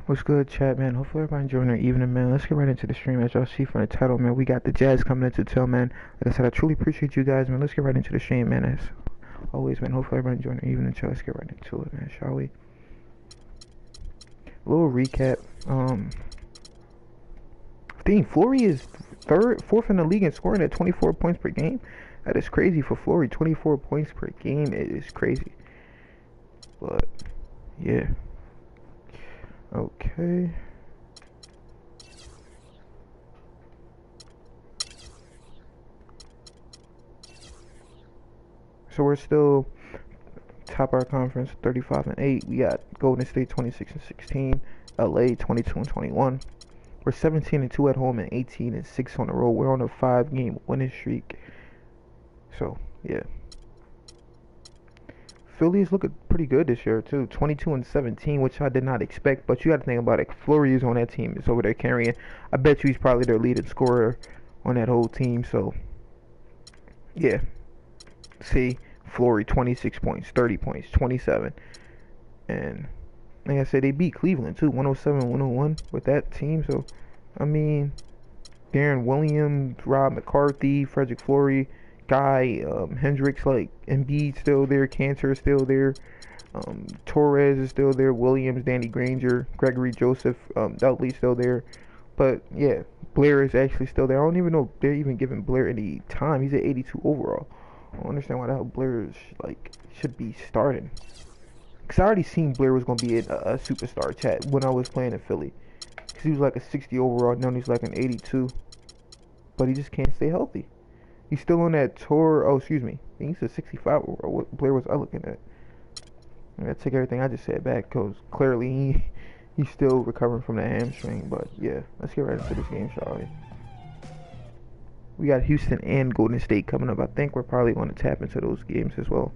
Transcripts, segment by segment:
What's good, chat, man? Hopefully everybody enjoying their evening, man. Let's get right into the stream. As y'all see from the title, man, we got the Jazz coming into town, man. Like I said, I truly appreciate you guys, man. Let's get right into the stream, man. As always, man, hopefully everybody enjoying their evening, chat. Let's get right into it, man, shall we? A little recap. Dang, Flory is fourth in the league in scoring at 24 points per game. That is crazy for Flory. 24 points per game. It is crazy. But, yeah. Okay. So we're still top our conference, 35-8. We got Golden State 26-16, LA 22-21. We're 17-2 at home and 18-6 on the road. We're on a 5-game winning streak. So yeah, Philly's looking pretty good this year too. 22-17, which I did not expect. But you got to think about it. Flory is on that team. Is over there carrying. I bet you he's probably their leading scorer on that whole team. So yeah, see. Flory 26 points, 30 points, 27. And like I said, they beat Cleveland too, 107-101 with that team. So, I mean, Darren Williams, Rob McCarthy, Frederick Flory, Guy, Hendricks, like Embiid still there, Cantor is still there, Torres is still there, Williams, Danny Granger, Gregory Joseph, Dudley still there. But yeah, Blair is actually still there. I don't even know if they're even giving Blair any time. He's at 82 overall. I don't understand why the hell Blair should be starting. Cause I already seen Blair was gonna be a superstar, chat, when I was playing in Philly. Cause he was like a 60 overall, now he's like an 82. But he just can't stay healthy. He's still on that tour. Oh, excuse me. I think he's a 65 overall. What Blair was I looking at? I gotta take everything I just said back, cause clearly he's still recovering from the hamstring. But yeah, let's get right into this game, shall we? We got Houston and Golden State coming up. I think we're probably going to tap into those games as well.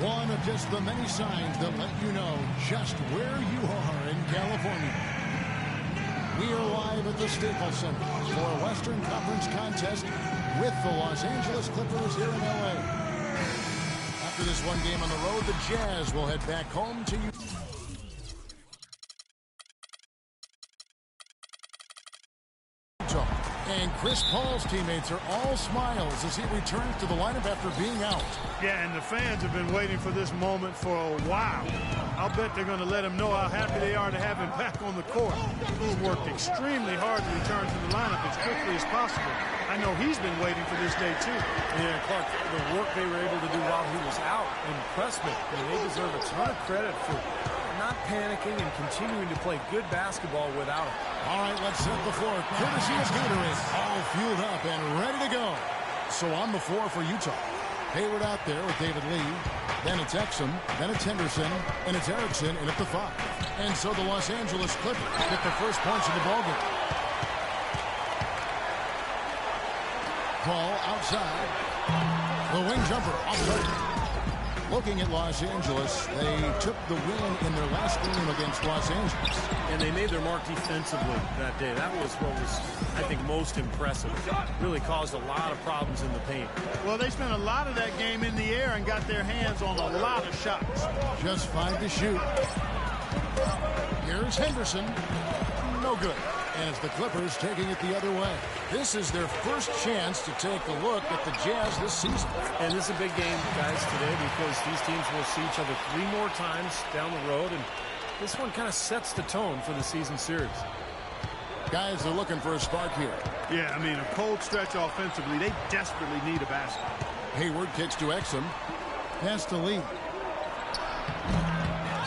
One of just the many signs that let you know just where you are in California. We are live at the Staples Center for a Western Conference contest with the Los Angeles Clippers here in LA. After this one game on the road, the Jazz will head back home to Utah. And Chris Paul's teammates are all smiles as he returns to the lineup after being out. Yeah, and the fans have been waiting for this moment for a while. I'll bet they're going to let him know how happy they are to have him back on the court. He's worked extremely hard to return to the lineup as quickly as possible. I know he's been waiting for this day, too. Yeah, Clark, the work they were able to do while he was out impressed me. I mean, they deserve a ton of credit for not panicking and continuing to play good basketball without him. All right, let's set the floor. Courtesy of Gatorade, all fueled up and ready to go. So on the floor for Utah. Hayward out there with David Lee. Then it's Exum. Then it's Henderson. And it's Erickson in at the 5. And so the Los Angeles Clippers get the first points in the ballgame. Paul outside. The wing jumper off target. Looking at Los Angeles, they took the win in their last game against Los Angeles. And they made their mark defensively that day. That was what was, I think, most impressive. Really caused a lot of problems in the paint. Well, they spent a lot of that game in the air and got their hands on a lot of shots. Just 5 to shoot. Here's Henderson. No good. And it's the Clippers taking it the other way. This is their first chance to take a look at the Jazz this season. And this is a big game, guys, today because these teams will see each other 3 more times down the road. And this one kind of sets the tone for the season series. Guys are looking for a spark here. Yeah, I mean, a cold stretch offensively. They desperately need a basket. Hayward kicks to Exum. Pass to Lee.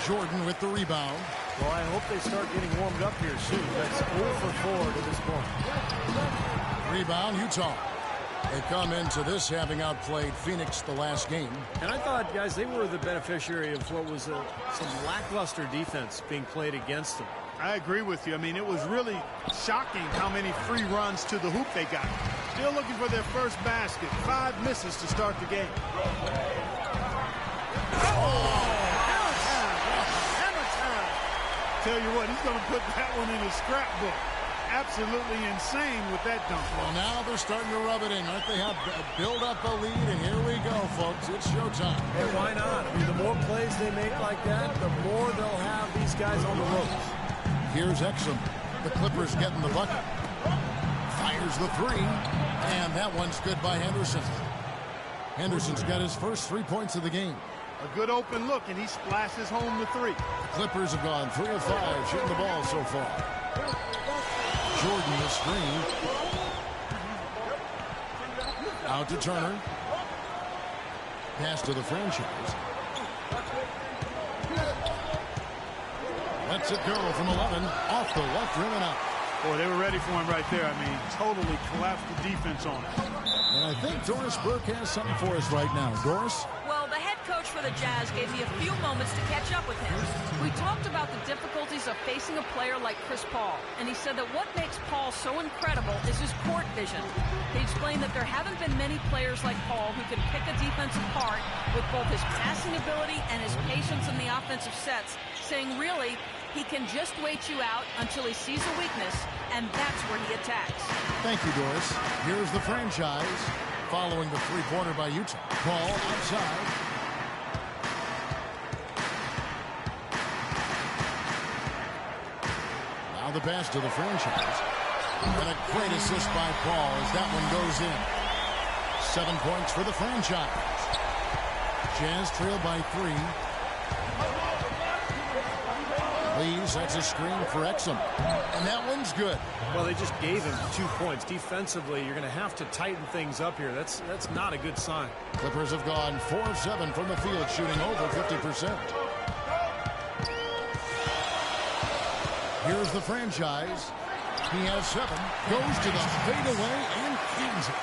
Jordan with the rebound. Well, I hope they start getting warmed up here soon. That's 0 for 4 to this point. Rebound, Utah. They come into this having outplayed Phoenix the last game. And I thought, guys, they were the beneficiary of what was some lackluster defense being played against them. I agree with you. I mean, it was really shocking how many free runs to the hoop they got. Still looking for their first basket. 5 misses to start the game. Hammer time. Tell you what, he's going to put that one in his scrapbook. Absolutely insane with that dunk. Well, now they're starting to rub it in, aren't they? Have build up a lead, and here we go, folks. It's showtime. Hey, why not? I mean, the more plays they make like that, the more they'll have these guys on the ropes. Here's Exum. The Clippers getting the bucket. Fires the 3, and that one's good by Henderson. Henderson's got his first 3 points of the game. A good open look, and he splashes home the 3. The Clippers have gone 3 of 5 shooting the ball so far. Jordan the screen. Out to Turner. Pass to the franchise. Lets it go from 11. Off the left rim and out. Boy, they were ready for him right there. I mean, totally collapsed the defense on him. And I think Doris Burke has something for us right now. Doris? Well, the head coach for the Jazz gave me a few moments to catch up with him. We talked about the difficulties of facing a player like Chris Paul, and he said that what makes Paul so incredible is his court vision. He explained that there haven't been many players like Paul who can pick a defense apart with both his passing ability and his patience in the offensive sets, saying really, he can just wait you out until he sees a weakness, and that's where he attacks. Thank you, Doris. Here's the franchise following the 3-pointer by Utah. Paul outside. Now the pass to the franchise. And a great assist by Paul as that one goes in. 7 points for the franchise. Jazz trail by 3. Lee sets a screen for Exum. And that one's good. Well, they just gave him 2 points. Defensively, you're going to have to tighten things up here. That's not a good sign. Clippers have gone 4 of 7 from the field, shooting over 50%. Here's the franchise. He has 7. Goes to the fadeaway and cleans it.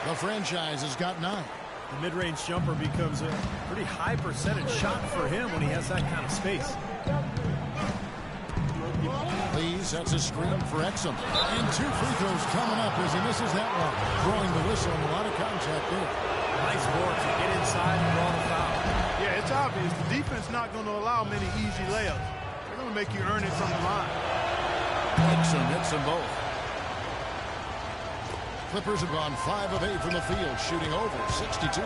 The franchise has got 9. The mid-range jumper becomes a pretty high percentage shot for him when he has that kind of space. Lee sets a screen for Exum. And 2 free throws coming up as he misses that one. Throwing the whistle and a lot of contact there. Nice work to get inside and draw the foul. Yeah, it's obvious. The defense not going to allow many easy layups. They're going to make you earn it from the line. Exum hits them both. Clippers have gone 5 of 8 from the field, shooting over 62%.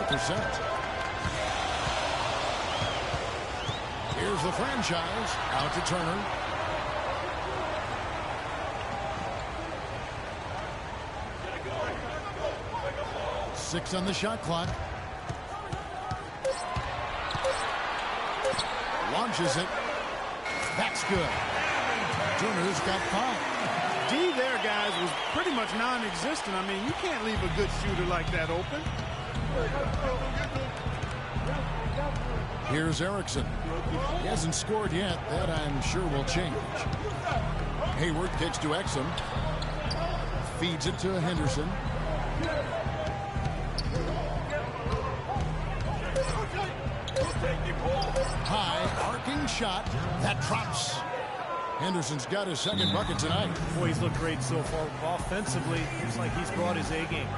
Here's the franchise. Out to Turner. Six on the shot clock. Launches it. That's good. Turner's got 5. D there, guys, was pretty much non-existent. I mean, you can't leave a good shooter like that open. Here's Erickson. He hasn't scored yet. That, I'm sure, will change. Hayward kicks to Exum. Feeds it to Henderson. High, arcing shot. That drops. Henderson's got his second bucket tonight. Boy, he's looked great so far. Offensively, looks like he's brought his A game.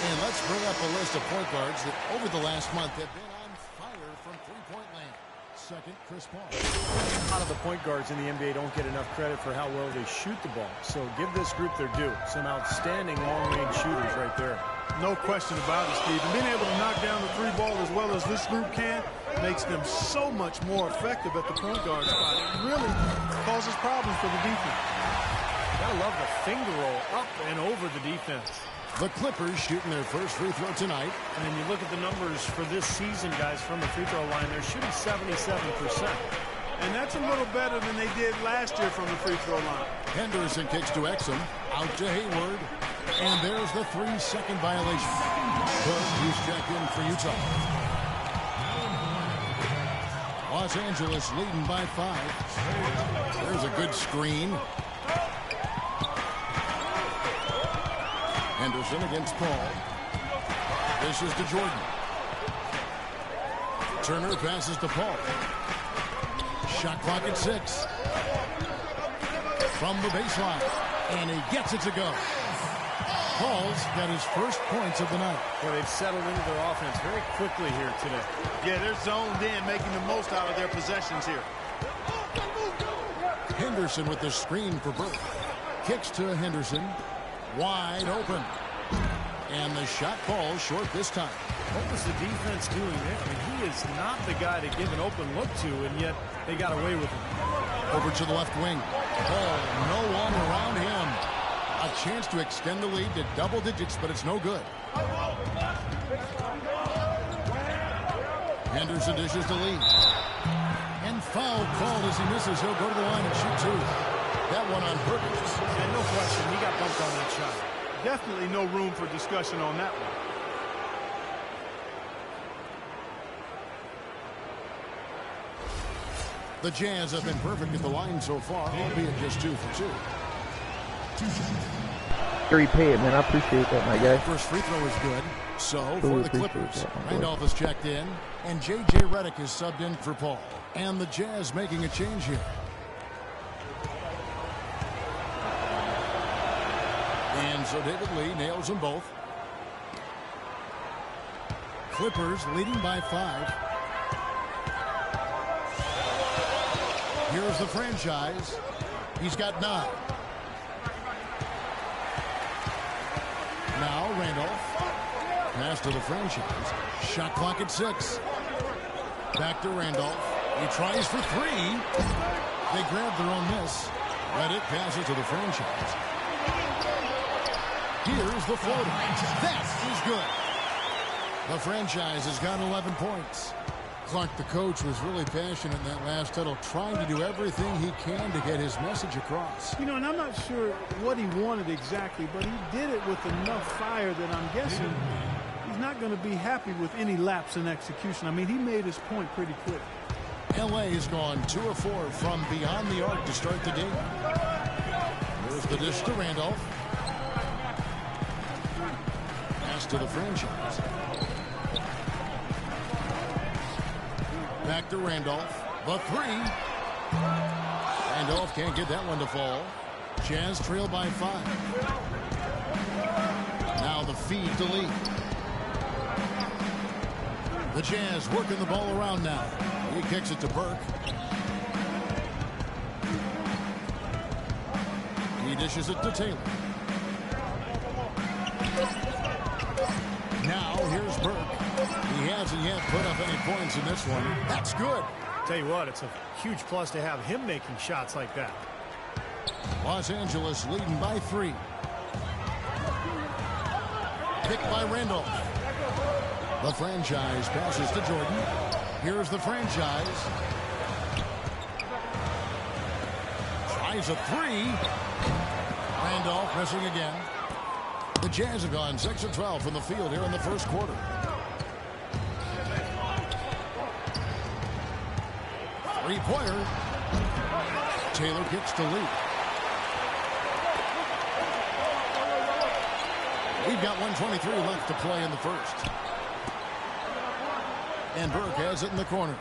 And let's bring up a list of point guards that over the last month have been on fire from three-point land. Second, Chris Paul. A lot of the point guards in the NBA don't get enough credit for how well they shoot the ball. So give this group their due. Some outstanding long-range shooters right there. No question about it, Steve. And being able to knock down the 3-ball as well as this group can makes them so much more effective at the point guard spot. It really causes problems for the defense. Gotta love the finger roll up and over the defense. The Clippers shooting their first free throw tonight. And you look at the numbers for this season, guys, from the free throw line, they're shooting 77%. And that's a little better than they did last year from the free throw line. Henderson kicks to Exum. Out to Hayward. And there's the 3-second violation. Burke, who's checked in for Utah. Los Angeles leading by 5. There's a good screen. Henderson against Paul. This is to Jordan. Turner passes to Paul. Shot clock at 6. From the baseline. And he gets it to go. Paul's got his first points of the night. Well, they've settled into their offense very quickly here today. Yeah, they're zoned in, making the most out of their possessions here. Henderson with the screen for Burke. Kicks to Henderson. Wide open. And the shot falls short this time. What was the defense doing there? I mean, he is not the guy to give an open look to, and yet they got away with him. Over to the left wing. Ball, no one around him. A chance to extend the lead to double digits, but it's no good. Henderson dishes the lead. And foul called as he misses. He'll go to the line and shoot 2. That one on purpose. Yeah, no question. He got bumped on that shot. Definitely no room for discussion on that one. The Jazz have been perfect at the line so far, albeit just 2 for 2. Very paid, man. I appreciate that, my guy. First free throw is good. So for Really the appreciate Clippers, that, my boy. Randolph is checked in, and J.J. Redick is subbed in for Paul. And the Jazz making a change here. And so David Lee nails them both. Clippers leading by 5. Here's the franchise. He's got 9. Now Randolph. Pass to the franchise. Shot clock at 6. Back to Randolph. He tries for 3. They grab their own miss. Redick passes to the franchise. Here's the floater. That is good. The franchise has got 11 points. Clark, the coach, was really passionate in that last huddle, trying to do everything he can to get his message across. You know, and I'm not sure what he wanted exactly, but he did it with enough fire that I'm guessing he's not going to be happy with any lapse in execution. I mean, he made his point pretty quick. L.A. has gone 2 of 4 from beyond the arc to start the game. There's the dish to Randolph. Pass to the franchise. Back to Randolph. The 3. Randolph can't get that one to fall. Jazz trail by 5. Now the feed to Lee. The Jazz working the ball around now. He kicks it to Burke. He dishes it to Taylor. Now here's Burke. He hasn't yet put up any points in this one. That's good. Tell you what, it's a huge plus to have him making shots like that. Los Angeles leading by 3. Picked by Randolph. The franchise passes to Jordan. Here's the franchise. Tries a 3. Randolph missing again. The Jazz have gone 6 of 12 from the field here in the first quarter. Three-pointer. Taylor kicks to Lee. We've got 1:23 left to play in the first. And Burke has it in the corner.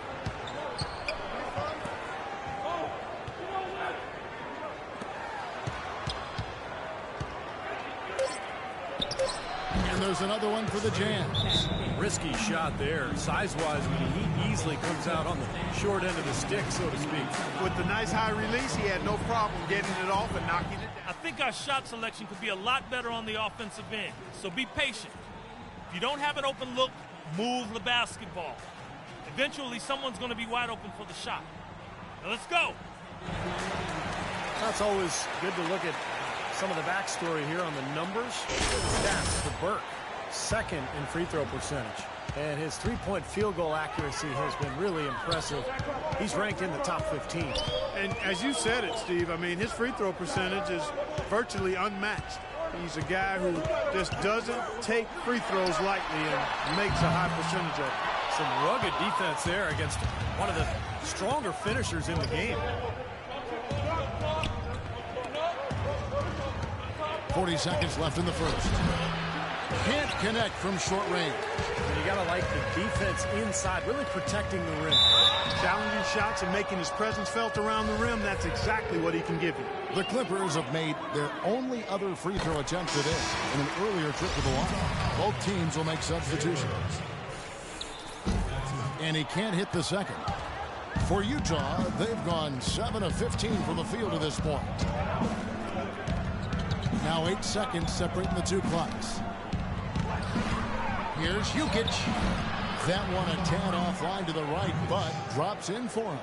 And there's another one for the Jazz. Risky shot there. Size-wise, I mean, he easily comes out on the short end of the stick, so to speak. With the nice high release, he had no problem getting it off and knocking it down. I think our shot selection could be a lot better on the offensive end, so be patient. If you don't have an open look, move the basketball. Eventually, someone's going to be wide open for the shot. Now let's go. That's always good to look at some of the backstory here on the numbers. Stats for Burke. second in free throw percentage. And his three-point field goal accuracy has been really impressive. He's ranked in the top 15. And as you said it, Steve, I mean, his free throw percentage is virtually unmatched. He's a guy who just doesn't take free throws lightly and makes a high percentage of them. Some rugged defense there against one of the stronger finishers in the game. 40 seconds left in the first. Can't connect from short range. And you got to like the defense inside, really protecting the rim. Challenging shots and making his presence felt around the rim, that's exactly what he can give you. The Clippers have made their only other free throw attempt today in an earlier trip to the line. Both teams will make substitutions. And he can't hit the second. For Utah, they've gone 7 of 15 from the field to this point. Now 8 seconds separating the two clocks. Here's Jokic. That one a tad offline to the right, but drops in for him.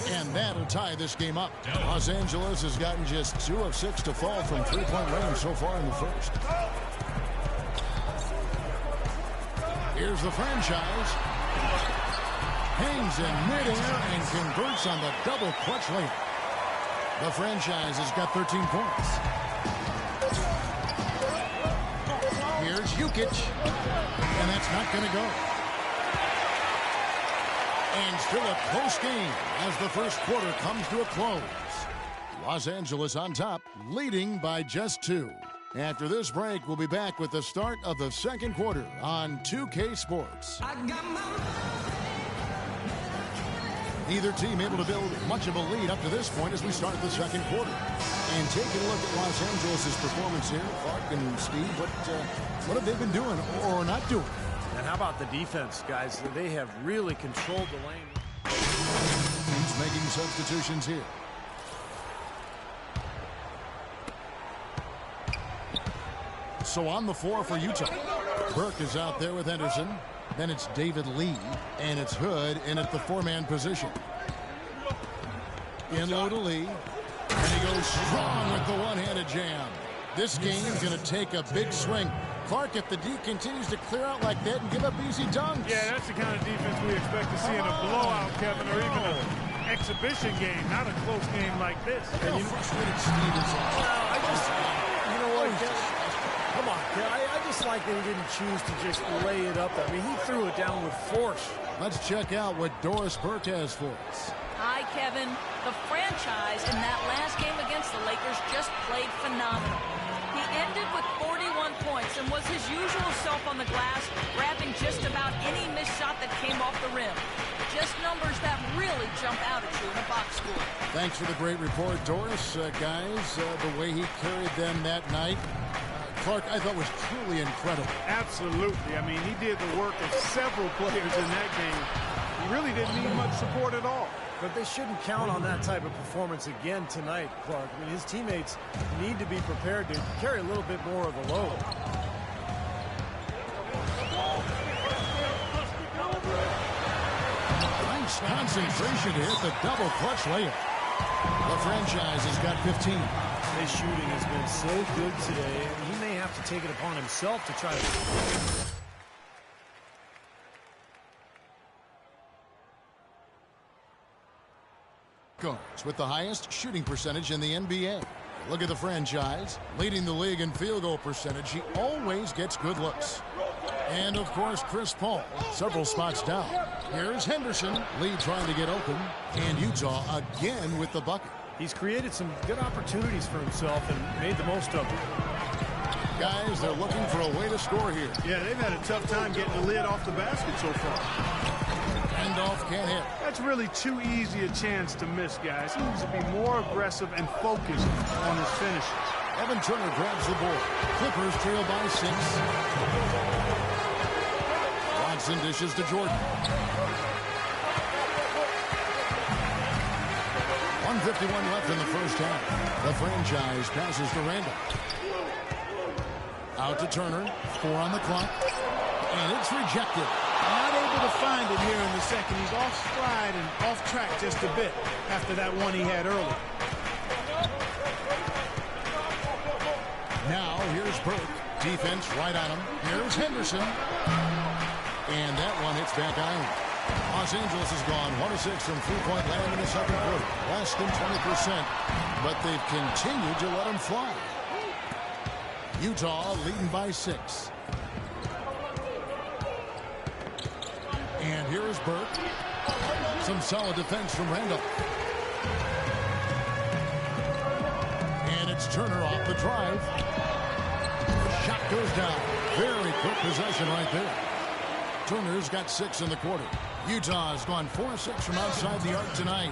And that'll tie this game up. Los Angeles has gotten just 2 of 6 to fall from three-point range so far in the first. Here's the franchise. Hangs in midair and converts on the double clutch layup. The franchise has got 13 points. Here's Jokic. And that's not going to go. And still a close game as the first quarter comes to a close. Los Angeles on top, leading by just 2. After this break, we'll be back with the start of the second quarter on 2K Sports. Neither team able to build much of a lead up to this point as we start the second quarter. And taking a look at Los Angeles' performance here, Clark and Steve, what have they been doing or not doing? And how about the defense, guys? They have really controlled the lane. Teams making substitutions here. So on the floor for Utah, Burke is out there with Henderson. Then it's David Lee, and it's Hood in at the 4-man position. In low to Lee, and he goes strong with the one-handed jam. This game is going to take a big swing. Clark, if the D continues to clear out like that and give up easy dunks. Yeah, that's the kind of defense we expect to see in a blowout, Kevin, or even an exhibition game, not a close game like this. How frustrated Steve is. You know what, Kevin? Come on, Kevin. I just like that he didn't choose to just lay it up. I mean, he threw it down with force. Let's check out what Doris Burke has for us. Hi, Kevin. The franchise in that last game against the Lakers just played phenomenal. He ended with 41 points and was his usual self on the glass, grabbing just about any missed shot that came off the rim. Just numbers that really jump out at you in a box score. Thanks for the great report, Doris. Guys, the way he carried them that night, Clark, I thought was truly incredible. Absolutely. I mean, he did the work of several players in that game. He really didn't need much support at all. But they shouldn't count on that type of performance again tonight, Clark. I mean, his teammates need to be prepared to carry a little bit more of the load. Nice concentration to hit the double clutch layup. The franchise has got 15. His shooting has been so good today, he may have to take it upon himself to try to... Guards with the highest shooting percentage in the NBA. Look at the franchise, leading the league in field goal percentage. He always gets good looks. And, of course, Chris Paul, several spots down. Here's Henderson, Lee trying to get open, and Utah again with the bucket. He's created some good opportunities for himself and made the most of them. Guys, they're looking for a way to score here. Yeah, they've had a tough time getting the lid off the basket so far. Randolph can't hit. That's really too easy a chance to miss, guys. He needs to be more aggressive and focused on his finishes. Evan Turner grabs the board. Clippers trail by 6. Watson dishes to Jordan. 1:51 left in the first half. The franchise passes to Randolph. Out to Turner. 4 on the clock. And it's rejected. Not able to find it here in the second. He's off stride and off track just a bit after that one he had early. Now here's Burke. Defense right on him. Here's Henderson. And that one hits back iron. Los Angeles has gone 1 of 6 from three-point land in the second quarter. Less than 20%. But they've continued to let them fly. Utah leading by 6. And here is Burke. Some solid defense from Randolph. And it's Turner off the drive. Shot goes down. Very quick possession right there. Turner's got 6 in the quarter. Utah has gone 4 of 6 from outside the arc tonight.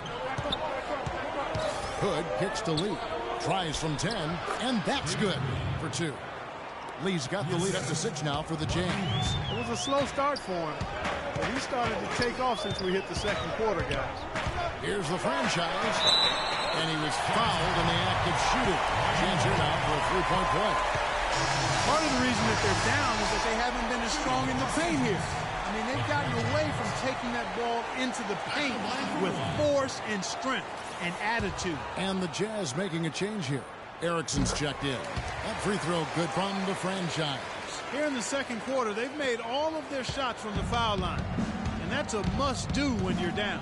Hood kicks to Lee. Tries from 10, and that's good for 2. Lee's got the lead up to 6 now for the Jays. It was a slow start for him, but he started to take off since we hit the second quarter, guys. Here's the franchise, and he was fouled in the act of shooting. Chance here now for a three-point play. Part of the reason that they're down is that they haven't been as strong in the paint here. I mean, they've gotten away from taking that ball into the paint with force and strength and attitude. And the Jazz making a change here. Erickson's checked in. That free throw good from the franchise. Here in the second quarter, they've made all of their shots from the foul line. And that's a must-do when you're down.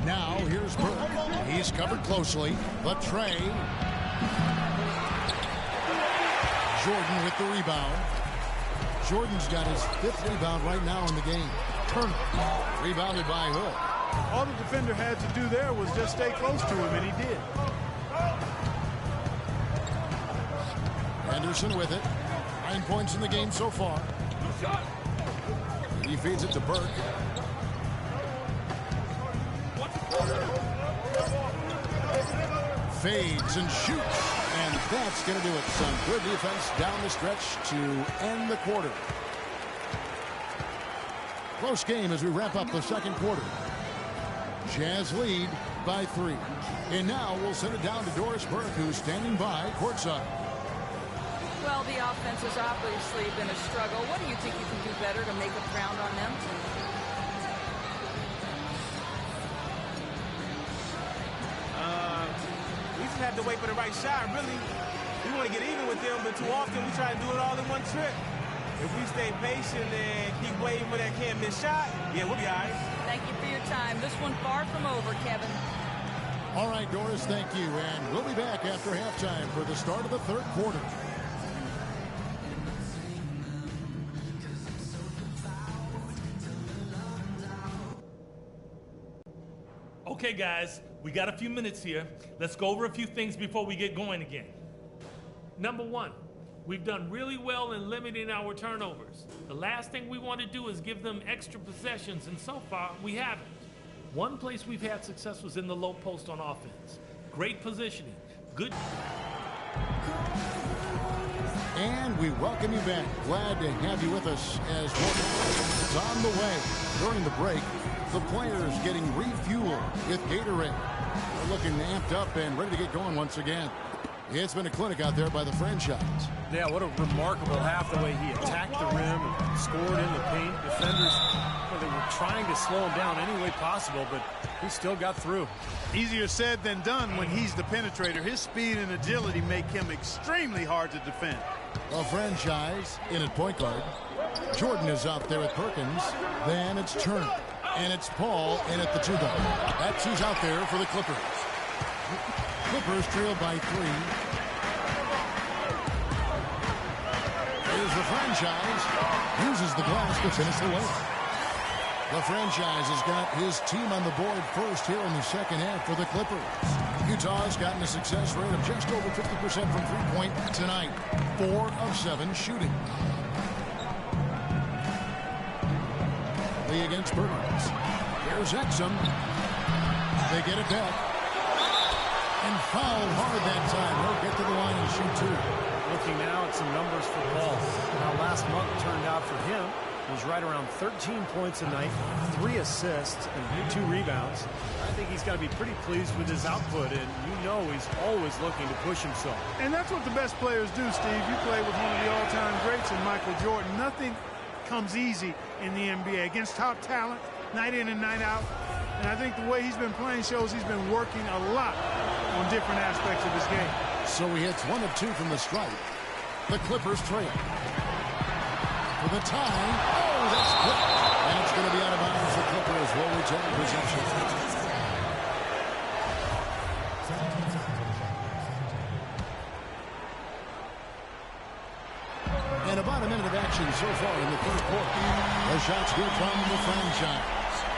Now, here's Burke. He's covered closely. But Trey. Jordan with the rebound. Jordan's got his 5th rebound right now in the game. Turner. Rebounded by Hood. All the defender had to do there was just stay close to him, and he did. Henderson with it. 9 points in the game so far. He feeds it to Burke. Fades and shoots. And that's going to do it. Some good defense down the stretch to end the quarter. Close game as we wrap up the second quarter. Jazz lead by 3. And now we'll send it down to Doris Burke, who's standing by courtside. Well, the offense has obviously been a struggle. What do you think you can do better to make up ground on them? We just have to wait for the right shot, really. We want to get even with them, but too often we try to do it all in one trip. If we stay patient and keep waiting for that can't-miss shot, yeah, we'll be all right. Thank you for your time. This one far from over, Kevin. All right, Doris, thank you. And we'll be back after halftime for the start of the third quarter. Okay, guys, we got a few minutes here. Let's go over a few things before we get going again. Number 1, we've done really well in limiting our turnovers. The last thing we want to do is give them extra possessions, and so far, we haven't. One place we've had success was in the low post on offense. Great positioning. Good. And we welcome you back. Glad to have you with us as it's on the way. During the break, the players getting refueled with Gatorade. They're looking amped up and ready to get going once again. It's been a clinic out there by the franchise. Yeah, what a remarkable half, the way he attacked the rim and scored in the paint. Defenders, well, they were trying to slow him down any way possible, but he still got through. Easier said than done when he's the penetrator. His speed and agility make him extremely hard to defend. A franchise in at point guard. Jordan is out there with Perkins. Then it's Turner. And it's Paul in at the 2-guard. That's who's out there for the Clippers. Clippers trail by 3. Here's the franchise. Uses the glass to finish the layup. The franchise has got his team on the board first here in the second half for the Clippers. Utah has gotten a success rate of just over 50% from three-point tonight. 4 of 7 shooting. Lee against Perkins. Here's Exum. They get it back. And fouled hard that time. They'll get to the line and shoot 2. Looking now at some numbers for Paul. How last month turned out for him. He was right around 13 points a night, 3 assists, and 2 rebounds. I think he's got to be pretty pleased with his output, and you know he's always looking to push himself. And that's what the best players do, Steve. You play with one of the all-time greats in Michael Jordan. Nothing comes easy in the NBA against top talent, night in and night out. And I think the way he's been playing shows he's been working a lot on different aspects of his game. So he hits 1 of 2 from the stripe. The Clippers trail. For the tie. Oh, that's quick. And it's going to be out of bounds. The Clippers will retain possession. And about a minute of action so far in the third quarter. The shots good from the franchise.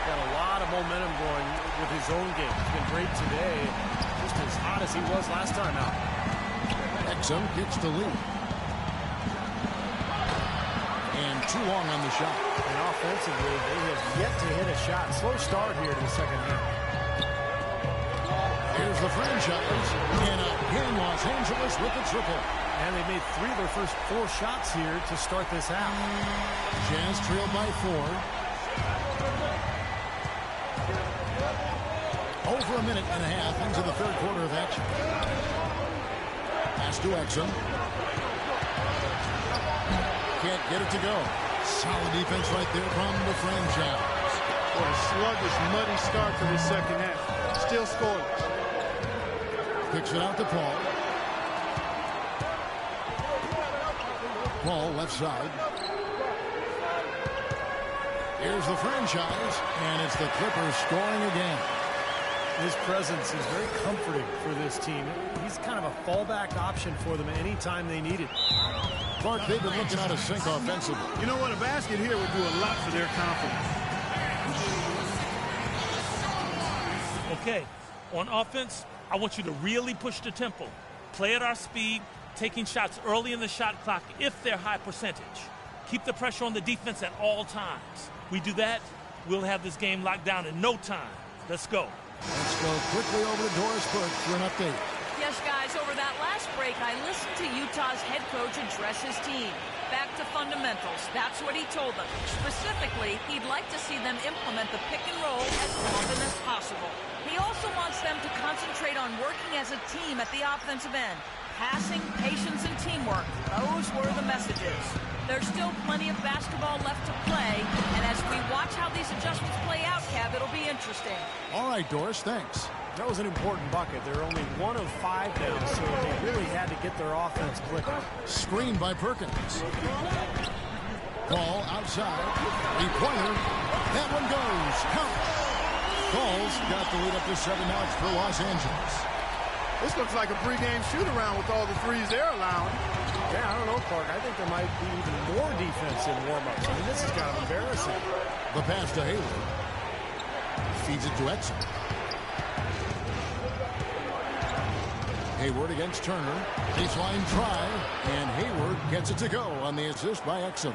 Got a lot of momentum going with his own game. He's been great today, just as hot as he was last time out. Exum gets the lead. And too long on the shot. And offensively, they have yet to hit a shot. Slow start here to the second half. Here's the franchise. And again, Los Angeles with the triple. And they made 3 of their first 4 shots here to start this half. Jazz trailed by 4. Over a minute and a half into the third quarter of action. Pass to Exum. Can't get it to go. Solid defense right there from the franchise. What a sluggish, muddy start to the second half. Still scoreless. Kicks it out to Paul. Paul left side. Here's the franchise, and it's the Clippers scoring again. His presence is very comforting for this team. He's kind of a fallback option for them anytime they need it. Clark, they've been looking out of sync offensively. You know what? A basket here would do a lot for their confidence. Okay, on offense, I want you to really push the tempo. Play at our speed, taking shots early in the shot clock if they're high percentage. Keep the pressure on the defense at all times. We do that, we'll have this game locked down in no time. Let's go. Let's go quickly over to Doris Burke for an update. Yes, guys, over that last break, I listened to Utah's head coach address his team. Back to fundamentals. That's what he told them. Specifically, he'd like to see them implement the pick and roll as often as possible. He also wants them to concentrate on working as a team at the offensive end. Passing, patience, and teamwork. Those were the messages. There's still plenty of basketball left to play, and as we watch how these adjustments play out, Kev, it'll be interesting. All right, Doris, thanks. That was an important bucket. They're only 1 of 5 now, so they really had to get their offense clicking. Screened by Perkins. Ball outside. Three-pointer. That one goes. Count. Calls got the lead up to 7 now. It's for Los Angeles. This looks like a pregame shoot-around with all the threes they're allowing. Yeah, I don't know, Clark. I think there might be even more defense in warm-ups. I mean, this is kind of embarrassing. The pass to Hayward. Feeds it to Exum. Hayward against Turner. Baseline try. And Hayward gets it to go on the assist by Exum.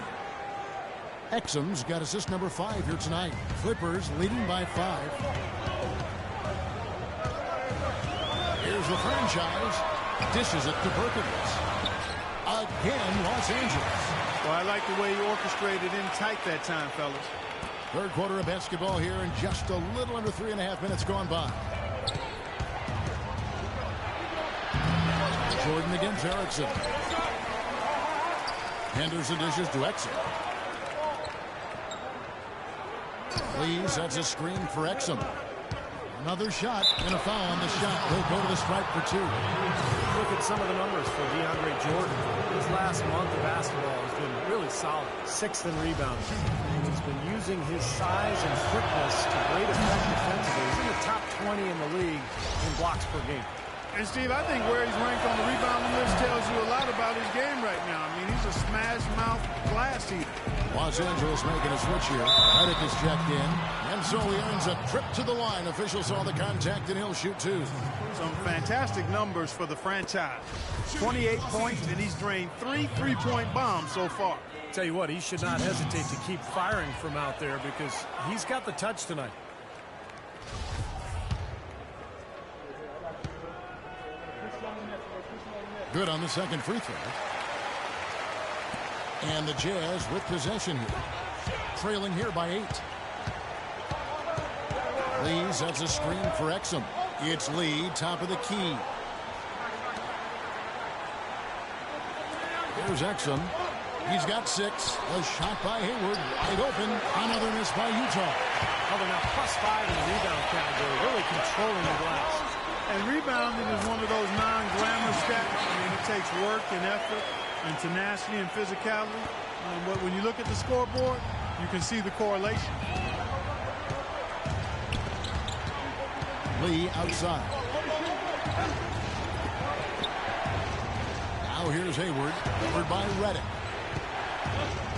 Exum's got assist number 5 here tonight. Clippers leading by 5. Here's the franchise. Dishes it to Perkins. Again, Los Angeles. Well, I like the way he orchestrated in tight that time, fellas. Third quarter of basketball here, and just a little under 3.5 minutes gone by. Jordan against Erickson. Henderson dishes to Exum. Lee sets a screen for Exum. Another shot and a foul on the shot. They'll go to the stripe for 2. Look at some of the numbers for DeAndre Jordan. His last month of basketball has been really solid. 6th in rebounds. And he's been using his size and quickness to great effect defensively. He's in the top 20 in the league in blocks per game. And, Steve, I think where he's ranked on the rebounding list tells you a lot about his game right now. I mean, he's a smash-mouth glass eater. Los Angeles making a switch here. Redick is checked in. And so he earns a trip to the line. Officials saw the contact, and he'll shoot 2. Some fantastic numbers for the franchise. 28 points, and he's drained 3 3-point bombs so far. Tell you what, he should not hesitate to keep firing from out there because he's got the touch tonight. Good on the second free throw. And the Jazz with possession here. Trailing here by 8. Lee sets a screen for Exum. It's Lee, top of the key. Here's Exum. He's got 6. A shot by Hayward. Wide open. Another miss by Utah. Well, they're now +5 in the rebound category, really controlling the glass. And rebounding is one of those non-glamorous stats. I mean, it takes work and effort and tenacity and physicality. But when you look at the scoreboard, you can see the correlation. Lee outside. Now here's Hayward, covered by Reddick.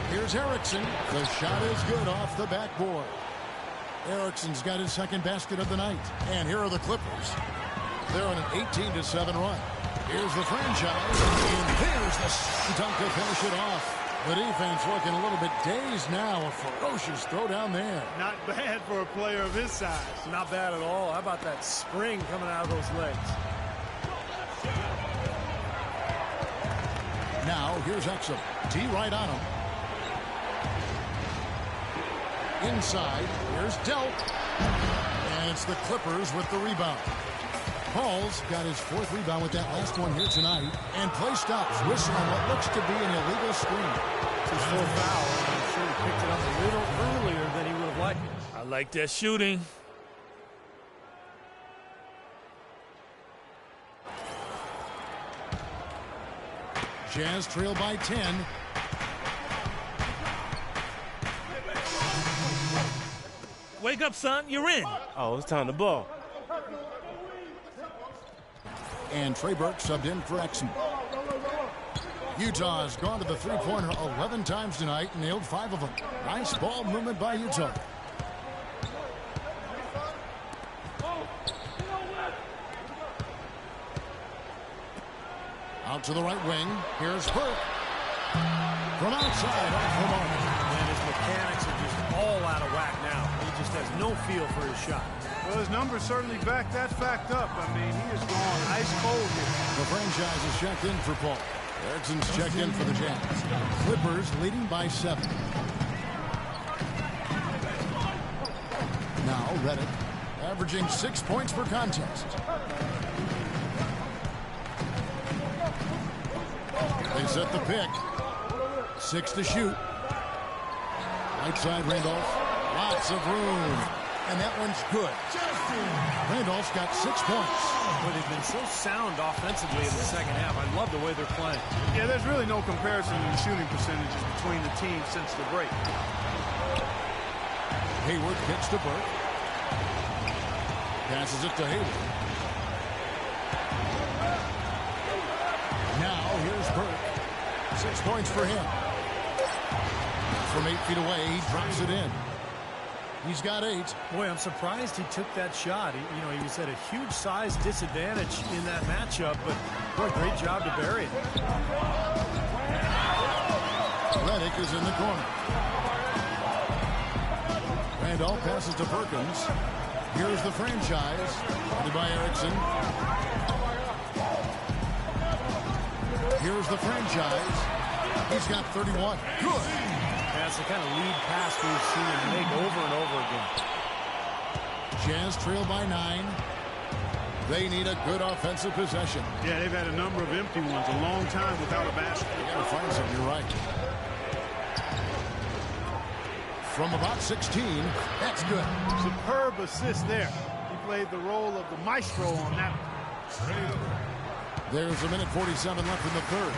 Here's Erickson. The shot is good off the backboard. Erickson's got his second basket of the night. And here are the Clippers. They're on an 18-7 run. Here's the franchise. And there's the dunk to finish it off. The defense looking a little bit dazed now. A ferocious throw down there. Not bad for a player of his size. Not bad at all. How about that spring coming out of those legs? Now here's Exum. T right on him. Inside, here's Delt. And it's the Clippers with the rebound. Paul's got his fourth rebound with that last one here tonight. And play stops. Whistle on what looks to be an illegal screen. It's his fourth foul. I'm sure he picked it up a little earlier than he would have liked it. I like that shooting. Jazz trail by 10. Wake up, son. You're in. Oh, it's time to ball. And Trey Burke subbed in for Exum. Utah has gone to the three-pointer 11 times tonight and nailed 5 of them. Nice ball movement by Utah. Out to the right wing. Here's Burke. From outside, off the mark. And his mechanics are just all out of whack now. He just has no feel for his shot. Well, his numbers certainly back that fact up. I mean, he is going ice cold here. The franchise is checked in for Paul. Erickson's checked in for the Jazz. Clippers leading by 7. Now Reddick averaging 6 points per contest. They set the pick. 6 to shoot. Right side Randolph. Lots of room. And that one's good. Randolph's got 6 points. Well, they've been so sound offensively in the second half. I love the way they're playing. Yeah, there's really no comparison in the shooting percentages between the teams since the break. Hayward gets to Burke. Passes it to Hayward. Now here's Burke. 6 points for him. From 8 feet away, he drops it in. He's got 8. Boy, I'm surprised he took that shot. He was at a huge size disadvantage in that matchup, but boy, great job to bury it. Reddick is in the corner. Randolph passes to Perkins. Here's the franchise. Funded by Erickson. Here's the franchise. He's got 31. Good. That's the kind of lead pass we've seen him make over and over again. Jazz trail by 9. They need a good offensive possession. Yeah, they've had a number of empty ones, a long time without a basket. They got to find something, you're right. From about 16, that's good. Superb assist there. He played the role of the maestro on that one. There's a minute 47 left in the third.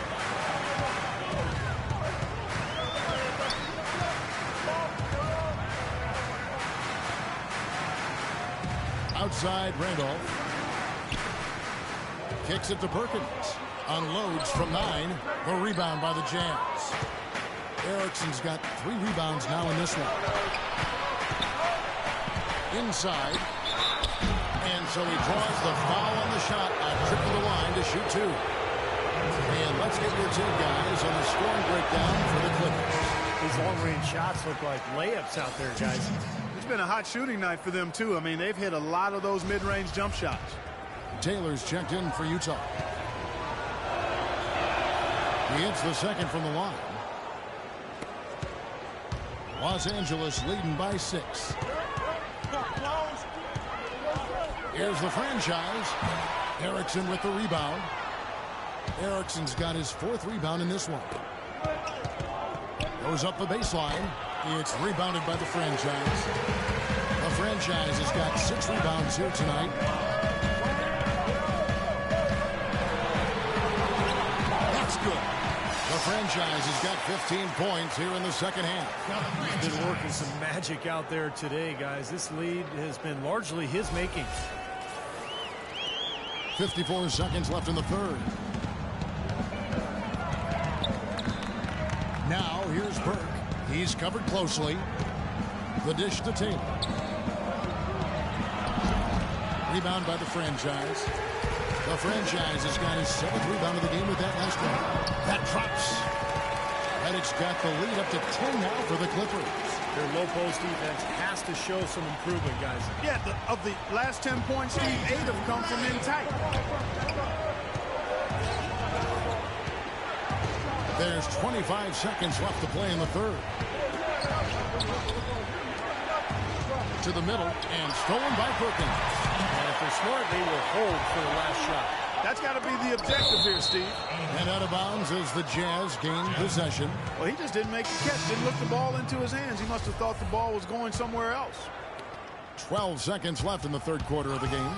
Outside Randolph. Kicks it to Perkins. Unloads from 9. The rebound by the Jazz. Erickson's got 3 rebounds now in this one. Inside. And so he draws the foul on the shot. A trip to the line to shoot 2. And let's get your take, guys, on the scoring breakdown for the Clippers. These long-range shots look like layups out there, guys. It's been a hot shooting night for them, too. I mean, they've hit a lot of those mid-range jump shots. Taylor's checked in for Utah. He hits the second from the line. Los Angeles leading by 6. Here's the franchise. Erickson with the rebound. Erickson's got his 4th rebound in this one. Goes up the baseline. It's rebounded by the franchise. The franchise has got 6 rebounds here tonight. franchise has got 15 points here in the second half. He's been working some magic out there today, guys. This lead has been largely his making. 54 seconds left in the third. Now here's Burke. He's covered closely. The dish to Taylor. Rebound by the franchise. The franchise has got his 7th rebound of the game with that last one. That drops. And it's got the lead up to 10 now for the Clippers. Their low post defense has to show some improvement, guys. Yeah, of the last 10 points, Steve, 8 have come from in tight. There's 25 seconds left to play in the third. To the middle and stolen by Perkins. And if they're smart, they will hold for the last shot. That's got to be the objective here, Steve. And out of bounds as the Jazz gain possession. Well, he just didn't make the catch, didn't look the ball into his hands. He must have thought the ball was going somewhere else. 12 seconds left in the third quarter of the game.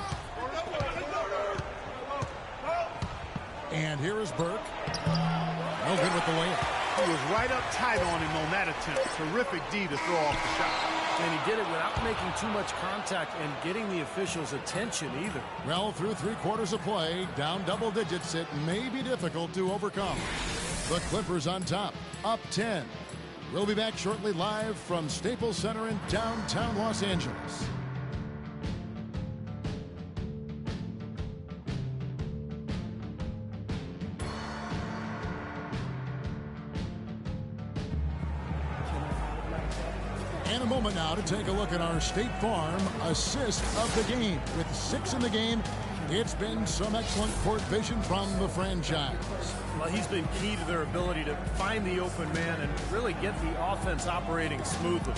And here is Burke. No good with the layup. He was right up tight on him on that attempt. Terrific D to throw off the shot. And he did it without making too much contact and getting the officials' attention either. Well, through 3 quarters of play, down double digits, it may be difficult to overcome. The Clippers on top, up 10. We'll be back shortly live from Staples Center in downtown Los Angeles. And a moment now to take a look at our State Farm assist of the game. With 6 in the game, it's been some excellent court vision from the franchise. Well, he's been key to their ability to find the open man and really get the offense operating smoothly.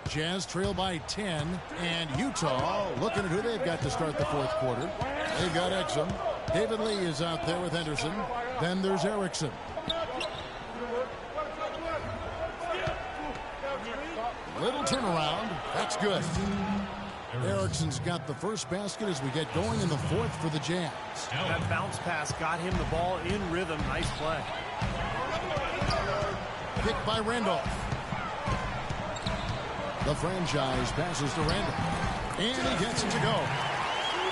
Jazz trail by 10, and Utah looking at who they've got to start the fourth quarter. They've got Exum. David Lee is out there with Henderson. Then there's Erickson. Little turnaround. That's good. Erickson's got the first basket as we get going in the fourth for the Jazz. That bounce pass got him the ball in rhythm. Nice play. Picked by Randolph. The franchise passes to Randolph. And he gets it to go.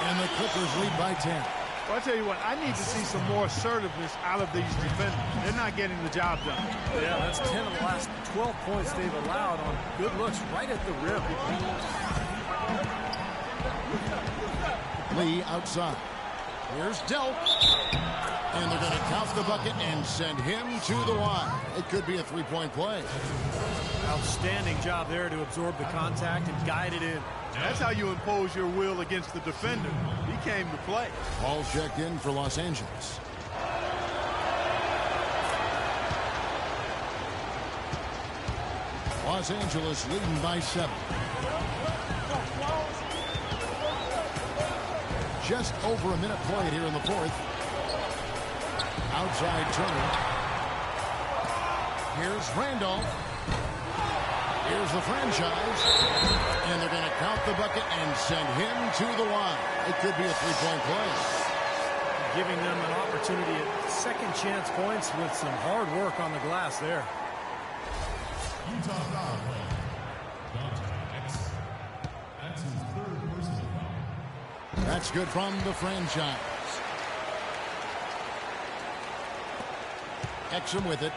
And the Clippers lead by 10. Well, I tell you what, I need to see some more assertiveness out of these defenders. They're not getting the job done. Yeah, that's 10 of the last 12 points they've allowed on good looks right at the rim. Lee outside. Here's Delk. And they're going to count the bucket and send him to the line. It could be a three-point play. Outstanding job there to absorb the contact and guide it in. That's how you impose your will against the defender. He came to play. Ball checked in for Los Angeles. Los Angeles leading by 7. Just over a minute played here in the fourth. Outside Turner. Here's Randolph. Here's the franchise. And they're going to count the bucket and send him to the line. It could be a three-point play. Giving them an opportunity at second chance points with some hard work on the glass there. Utah foul play. That's his 3rd personal foul. That's good from the franchise. Exum with it.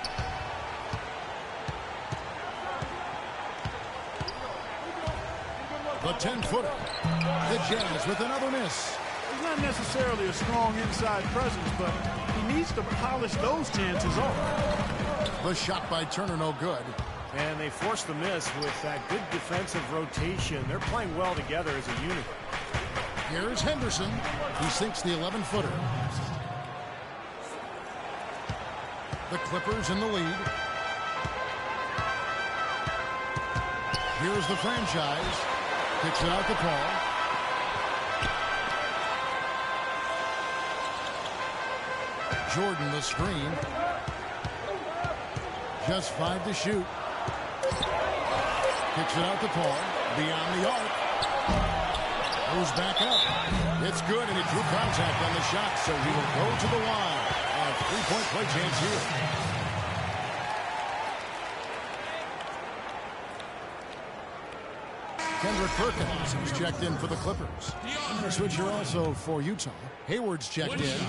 The 10-footer. The Jazz with another miss. He's not necessarily a strong inside presence, but he needs to polish those chances off. The shot by Turner no good. And they forced the miss with that good defensive rotation. They're playing well together as a unit. Here's Henderson. He sinks the 11-footer. The Clippers in the lead. Here's the franchise. Kicks it out to Paul. Jordan the screen. Just 5 to shoot. Kicks it out to Paul. Beyond the arc. Goes back up. It's good, and he drew contact on the shot, so he will go to the line. And a three-point play chance here. Kendrick Perkins has checked in for the Clippers. And a switcher also for Utah. Hayward's checked in.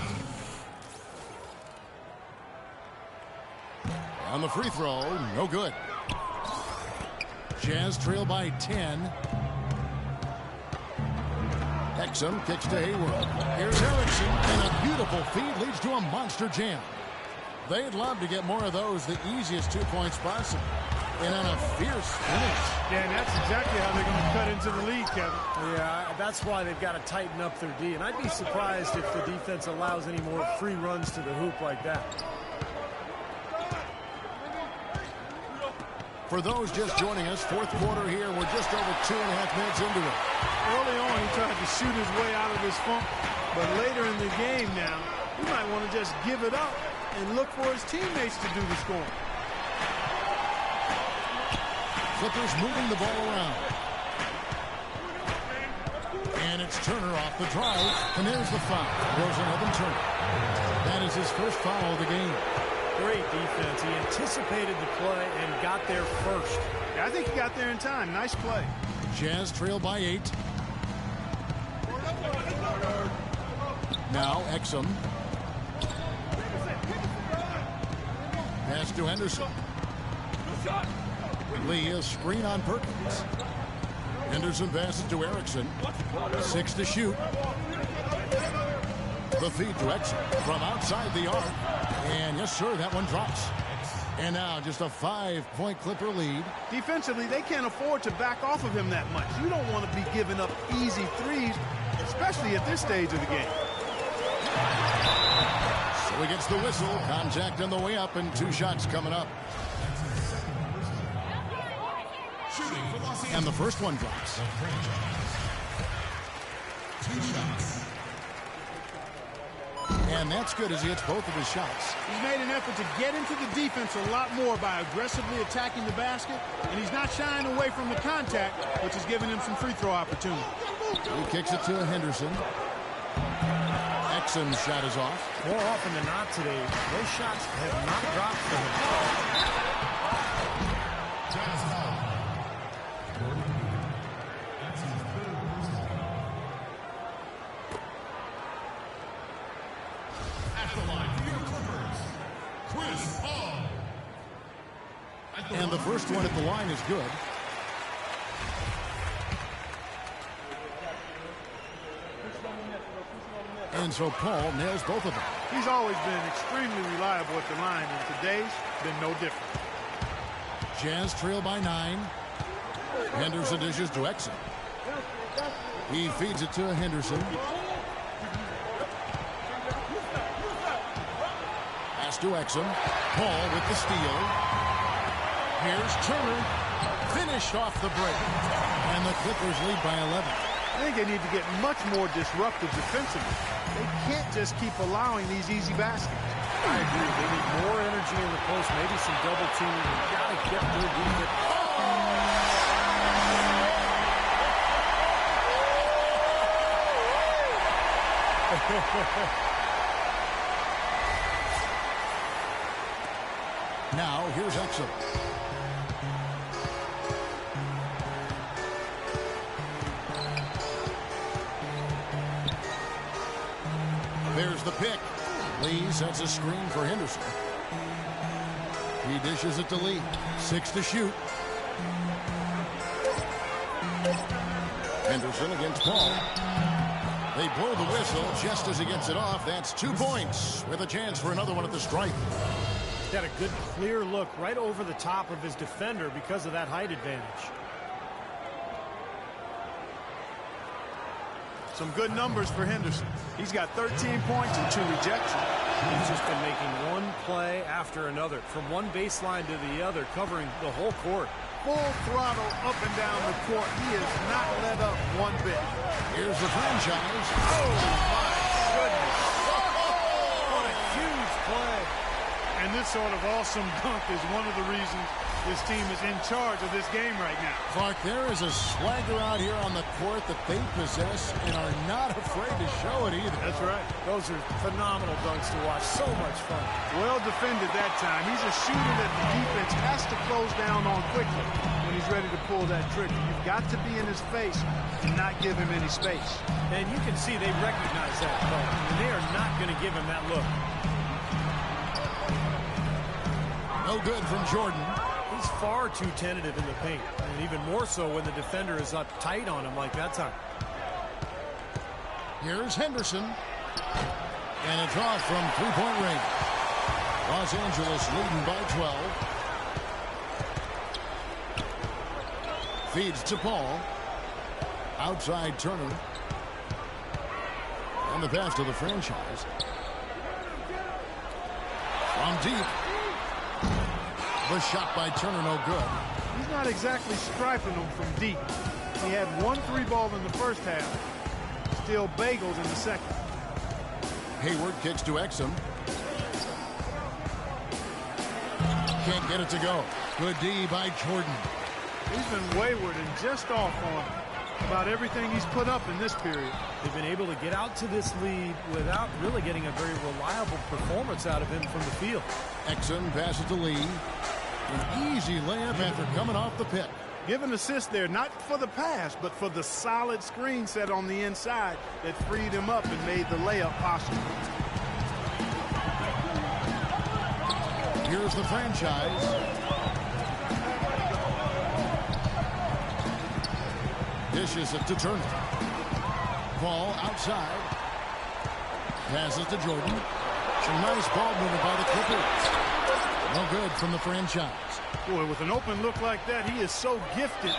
On the free throw, no good. Jazz trail by 10. Exum kicks to Hayward. Here's Erickson, and a beautiful feed leads to a monster jam. They'd love to get more of those, the easiest 2 points possible. And on a fierce finish. Yeah, and that's exactly how they're going to cut into the lead, Kevin. Yeah, that's why they've got to tighten up their D. And I'd be surprised if the defense allows any more free runs to the hoop like that. For those just joining us, fourth quarter here. We're just over 2.5 minutes into it. Early on, he tried to shoot his way out of this funk. But later in the game now, he might want to just give it up and look for his teammates to do the scoring. Clippers moving the ball around. And it's Turner off the drive. And there's the foul. Goes on Evan Turner. That is his first foul of the game. Great defense. He anticipated the play and got there first. Yeah, I think he got there in time. Nice play. Jazz trail by 8. Now Exum. Pass to Henderson. Lee, a screen on Perkins. Henderson passes to Erickson. 6 to shoot. The feed to Exum from outside the arc. And yes, sir, that one drops. And now just a 5-point Clipper lead. Defensively, they can't afford to back off of him that much. You don't want to be giving up easy threes, especially at this stage of the game. So he gets the whistle. Contact on the way up, and 2 shots coming up. And the first one drops. 2 shots. And that's good as he hits both of his shots. He's made an effort to get into the defense a lot more by aggressively attacking the basket, and he's not shying away from the contact, which is giving him some free throw opportunity. He kicks it to Henderson. Exum's shot is off. More often than not today, those shots have not dropped for him. Jazz foul. Gordon. That's his 3rd personal foul. At the line for your Clippers, Chris Paul. And the first one at the line is good. And so Paul nails both of them. He's always been extremely reliable at the line, and today's been no different. Jazz trail by 9. Henderson dishes to Exum. He feeds it to Henderson. Pass to Exum. Paul with the steal. Here's Turner. Finished off the break. And the Clippers lead by 11. I think they need to get much more disruptive defensively. They can't just keep allowing these easy baskets. I agree. They need more energy in the post, maybe some double teaming. You've got to get good defense. Now here's Exum. There's the pick. Lee sets a screen for Henderson. He dishes it to Lee. 6 to shoot. Henderson against Paul. They blow the whistle just as he gets it off. That's 2 points with a chance for another one at the stripe. Got a good clear look right over the top of his defender because of that height advantage. Some good numbers for Henderson. He's got 13 points and 2 rejections. He's just been making one play after another, from one baseline to the other, covering the whole court. Full throttle up and down the court. He has not let up one bit. Here's the franchise. Oh, my goodness. What a huge play. And this sort of awesome dunk is one of the reasons This team is in charge of this game right now. Clark, there is a swagger out here on the court that they possess and are not afraid to show it either. That's right. Those are phenomenal dunks to watch. So much fun. Well defended that time. He's a shooter that the defense has to close down on quickly when he's ready to pull that trigger. You've got to be in his face and not give him any space. And you can see they recognize that, and they are not going to give him that look. No good from Jordan. He's far too tentative in the paint, and even more so when the defender is up tight on him like that time. Here's Henderson. And it's off from three-point range. Los Angeles leading by 12. Feeds to Paul. Outside Turner. And the pass to the franchise. From deep. The shot by Turner, no good. He's not exactly striping them from deep. He had 1 3-ball in the first half. Still bagels in the second. Hayward kicks to Exum. Can't get it to go. Good D by Jordan. He's been wayward and just off on about everything he's put up in this period. They've been able to get out to this lead without really getting a very reliable performance out of him from the field. Exum passes to Lee. An easy layup after coming off the pick. Give an assist there, not for the pass, but for the solid screen set on the inside that freed him up and made the layup possible. Here's the franchise. Dishes it to Turner. Ball outside. Passes to Jordan. Some nice ball movement by the Clippers. No good from the franchise. Boy, with an open look like that, he is so gifted.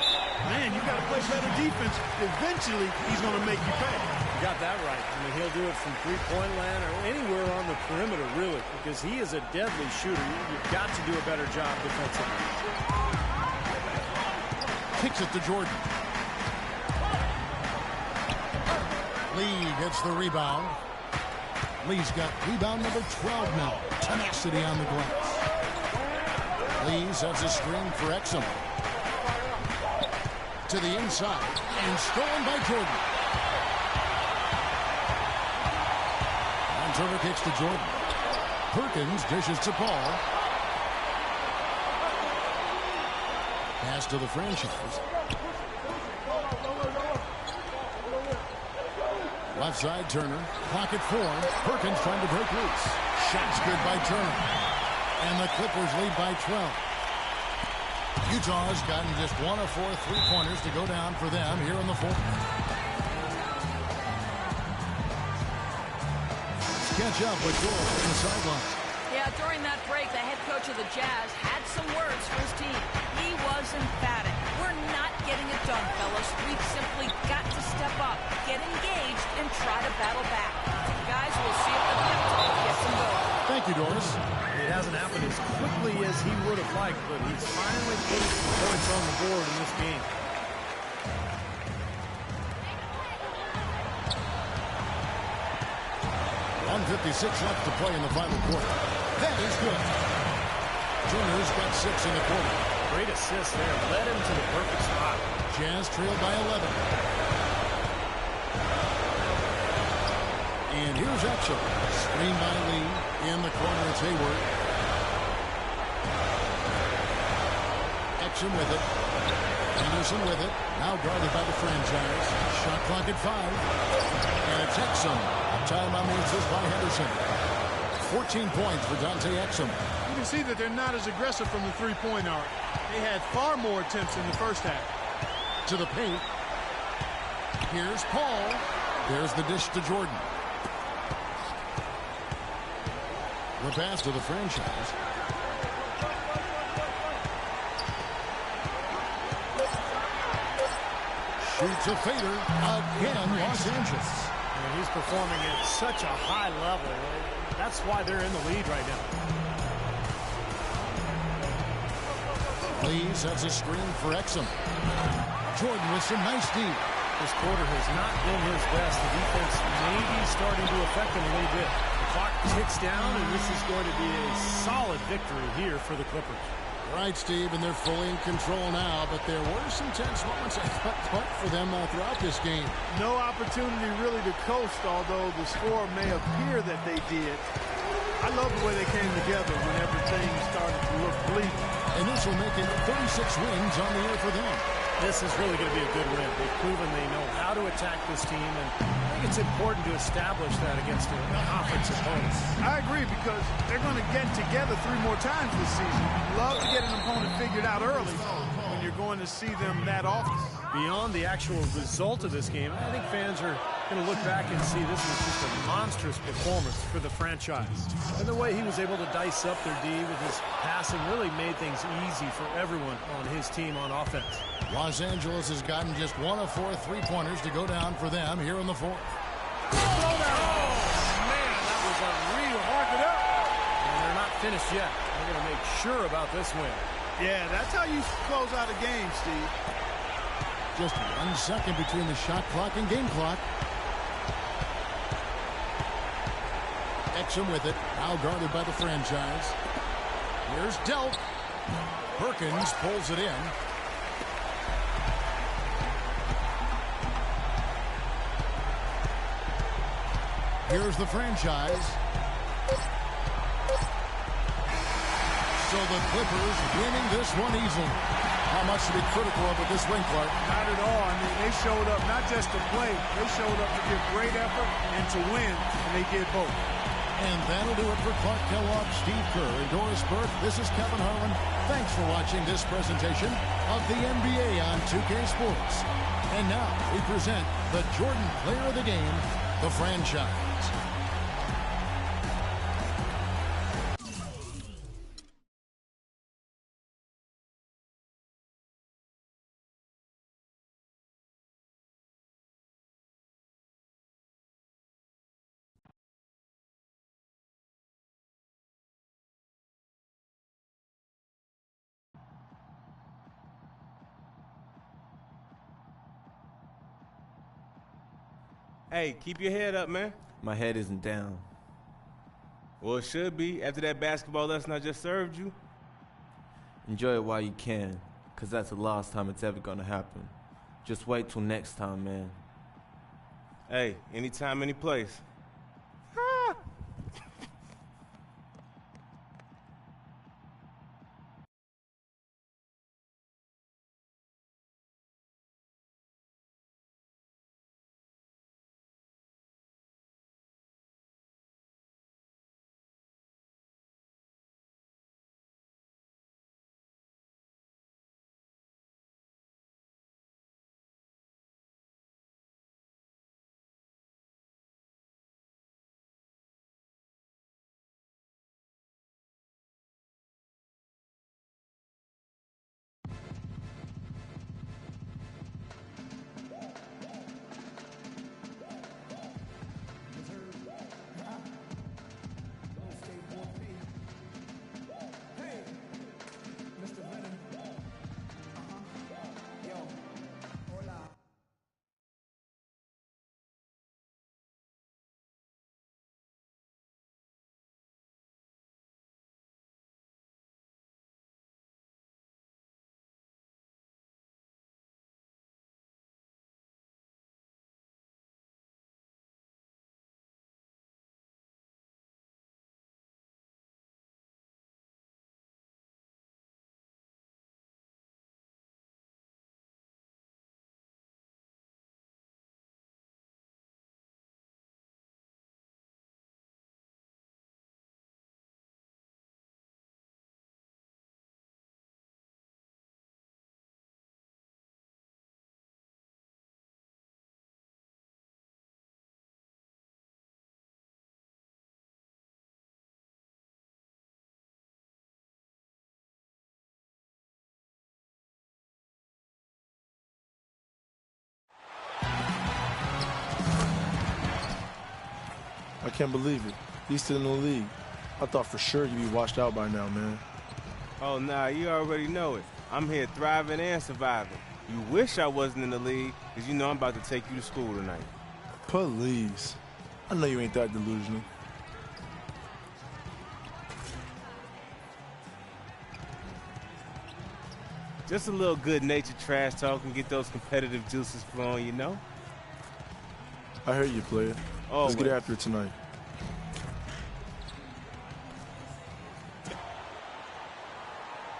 Man, you got to play better defense. Eventually, he's going to make you pay. You got that right. I mean, he'll do it from three-point land or anywhere on the perimeter, really, because he is a deadly shooter. You've got to do a better job defensively. Kicks it to Jordan. Lee gets the rebound. Lee's got rebound number 12 now. Tenacity on the glass. Lee sets a screen for Exum. To the inside. And stolen by Jordan. And Turner kicks to Jordan. Perkins dishes to Paul. Pass to the franchise. Left side, Turner. Clock at 4. Perkins trying to break loose. Shot's good by Turner. And the Clippers lead by 12. Utah has gotten just 1 of 4 3-pointers to go down for them here in the fourth. Let's catch up with Joel in the sideline. Yeah, during that break, the head coach of the Jazz had some words for his team. He was emphatic. We're not getting it done, fellas. We've simply got to step up, get engaged, and try to battle back. Guys, we'll see if the pep talk gets them going. Thank you, Doris. It hasn't happened as quickly as he would have liked, but he's finally putting some points on the board in this game. 1:56 left to play in the final quarter. That is good. Turner's got 6 in the quarter. Great assist there. Led him to the perfect spot. Jazz trailed by 11. And here's Exum. Screen by Lee. In the corner, it's Hayward. Exum with it. Henderson with it. Now guarded by the franchise. Shot clock at 5. And it's Exum. Time on the assist by Henderson. 14 points for Dante Exum. You can see that they're not as aggressive from the three-point arc. They had far more attempts in the first half. To the paint. Here's Paul. There's the dish to Jordan. The pass to the franchise. Shoots a fader. Again, Los Angeles. And he's performing at such a high level. That's why they're in the lead right now. Lee sets a screen for Exum. Jordan with some nice D. This quarter has not been his best. The defense may be starting to affect him a little bit. The clock ticks down, and this is going to be a solid victory here for the Clippers. Right, Steve, and they're fully in control now, but there were some tense moments I thought for them throughout this game. No opportunity really to coast, although the score may appear that they did. I love the way they came together when everything started to look bleak. And this will make it 36 wins on the year for them. This is really going to be a good win. They've proven they know how to attack this team, and I think it's important to establish that against a conference opponent. I agree, because they're going to get together 3 more times this season. Love to get an opponent figured out early when you're going to see them that often. Beyond the actual result of this game, I think fans are going to look back and see this was just a monstrous performance for the franchise. And the way he was able to dice up their D with his passing really made things easy for everyone on his team on offense. Los Angeles has gotten just 1 of 4 3-pointers to go down for them here in the 4th. Oh, man, that was a real hard it up. And they're not finished yet. They're going to make sure about this win. Yeah, that's how you close out a game, Steve. Just 1 second between the shot clock and game clock. Exum with it, now guarded by the franchise. Here's Delk. Perkins pulls it in. Here's the franchise. So the Clippers winning this one easily. Not much to be critical of with this win, Clark. Not at all. I mean, they showed up not just to play. They showed up to give great effort and to win, and they did both. And that'll do it for Clark Kellogg, Steve Kerr, and Doris Burke. This is Kevin Harlan. Thanks for watching this presentation of the NBA on 2K Sports. And now we present the Jordan Player of the Game, the franchise. Hey, keep your head up, man. My head isn't down. Well, it should be after that basketball lesson I just served you. Enjoy it while you can, because that's the last time it's ever gonna happen. Just wait till next time, man. Hey, anytime, any place. I can't believe it. He's still in the league. I thought for sure you'd be washed out by now, man. Oh, nah, you already know it. I'm here thriving and surviving. You wish I wasn't in the league, because you know I'm about to take you to school tonight. Please. I know you ain't that delusional. Just a little good-natured trash talk and get those competitive juices flowing, you know? I hear you, player. Let's get after it tonight.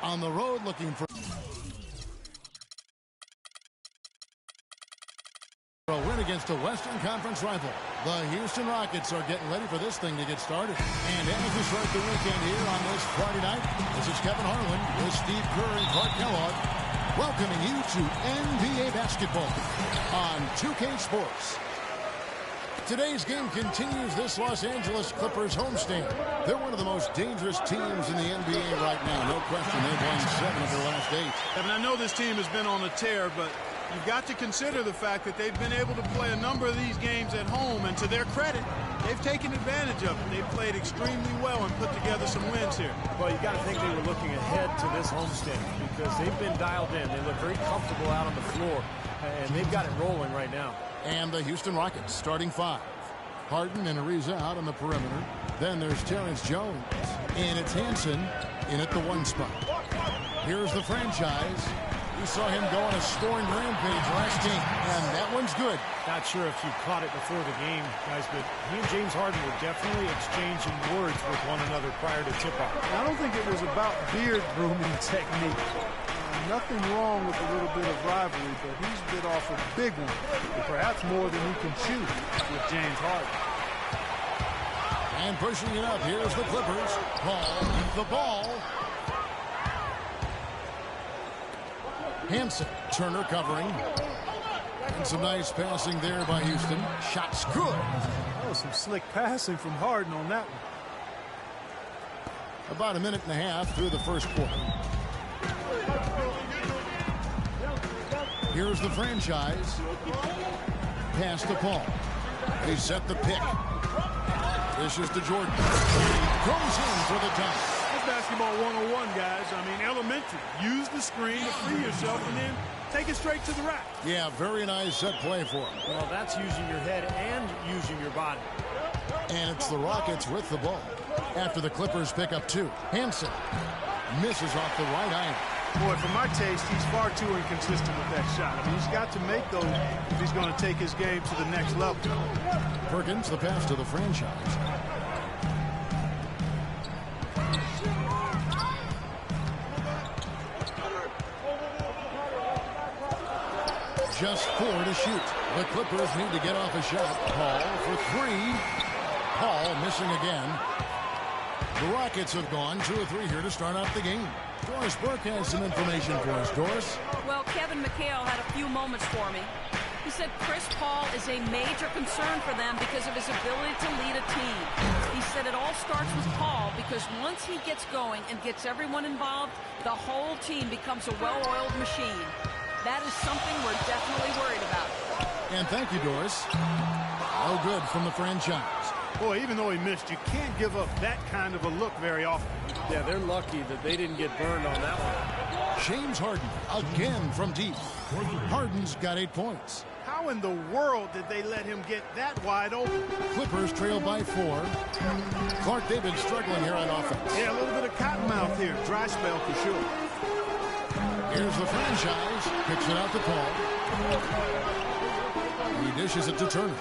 On the road looking for a win against a Western Conference rival. The Houston Rockets are getting ready for this thing to get started. And as we start the weekend here on this Friday night, this is Kevin Harlan with Steve Kerr and Clark Kellogg, welcoming you to NBA basketball on 2K Sports. Today's game continues this Los Angeles Clippers homestand. They're one of the most dangerous teams in the NBA right now. No question, they've won 7 of their last 8. Kevin, I know this team has been on a tear, but you've got to consider the fact that they've been able to play a number of these games at home, and to their credit, they've taken advantage of it. They've played extremely well and put together some wins here. Well, you got to think they were looking ahead to this homestand because they've been dialed in. They look very comfortable out on the floor, and they've got it rolling right now. And the Houston Rockets starting 5. Harden and Ariza out on the perimeter. Then there's Terrence Jones. And it's Hansen in at the 1 spot. Here's the franchise. We saw him go on a scoring rampage last game, and that one's good. Not sure if you caught it before the game, guys, but he and James Harden were definitely exchanging words with one another prior to tip-off. I don't think it was about beard grooming technique. Nothing wrong with a little bit of rivalry, but he's bit off a big one, and perhaps more than he can chew with James Harden. And pushing it up, here's the Clippers. Paul with the ball. Hansen, Turner covering. And some nice passing there by Houston. Shots good. That was some slick passing from Harden on that one. About a minute and a half through the first quarter. Here's the franchise. Pass to Paul. They set the pick. This is to Jordan. He goes in for the dunk. That's basketball 101, guys. I mean, elementary. Use the screen to free yourself and then take it straight to the rack. Yeah, very nice set play for him. Well, that's using your head and using your body. And it's the Rockets with the ball. After the Clippers pick up 2. Hansen misses off the right iron. Boy, for my taste, he's far too inconsistent with that shot. I mean, he's got to make those if he's going to take his game to the next level. Perkins, the pass to the franchise. Just 4 to shoot. The Clippers need to get off a shot. Paul for 3. Paul missing again. The Rockets have gone 2 or 3 here to start out the game. Doris Burke has some information for us. Doris? Well, Kevin McHale had a few moments for me. He said Chris Paul is a major concern for them because of his ability to lead a team. He said it all starts with Paul because once he gets going and gets everyone involved, the whole team becomes a well-oiled machine. That is something we're definitely worried about. And thank you, Doris. No good from the franchise. Boy, even though he missed, you can't give up that kind of a look very often. Yeah, they're lucky that they didn't get burned on that one. James Harden again from deep. Harden's got 8 points. How in the world did they let him get that wide open? Clippers trail by 4. Clark, they've been struggling here on offense. Yeah, a little bit of cottonmouth here. Dry spell for sure. Here's the franchise. Kicks it out to Paul. He dishes it to Turner.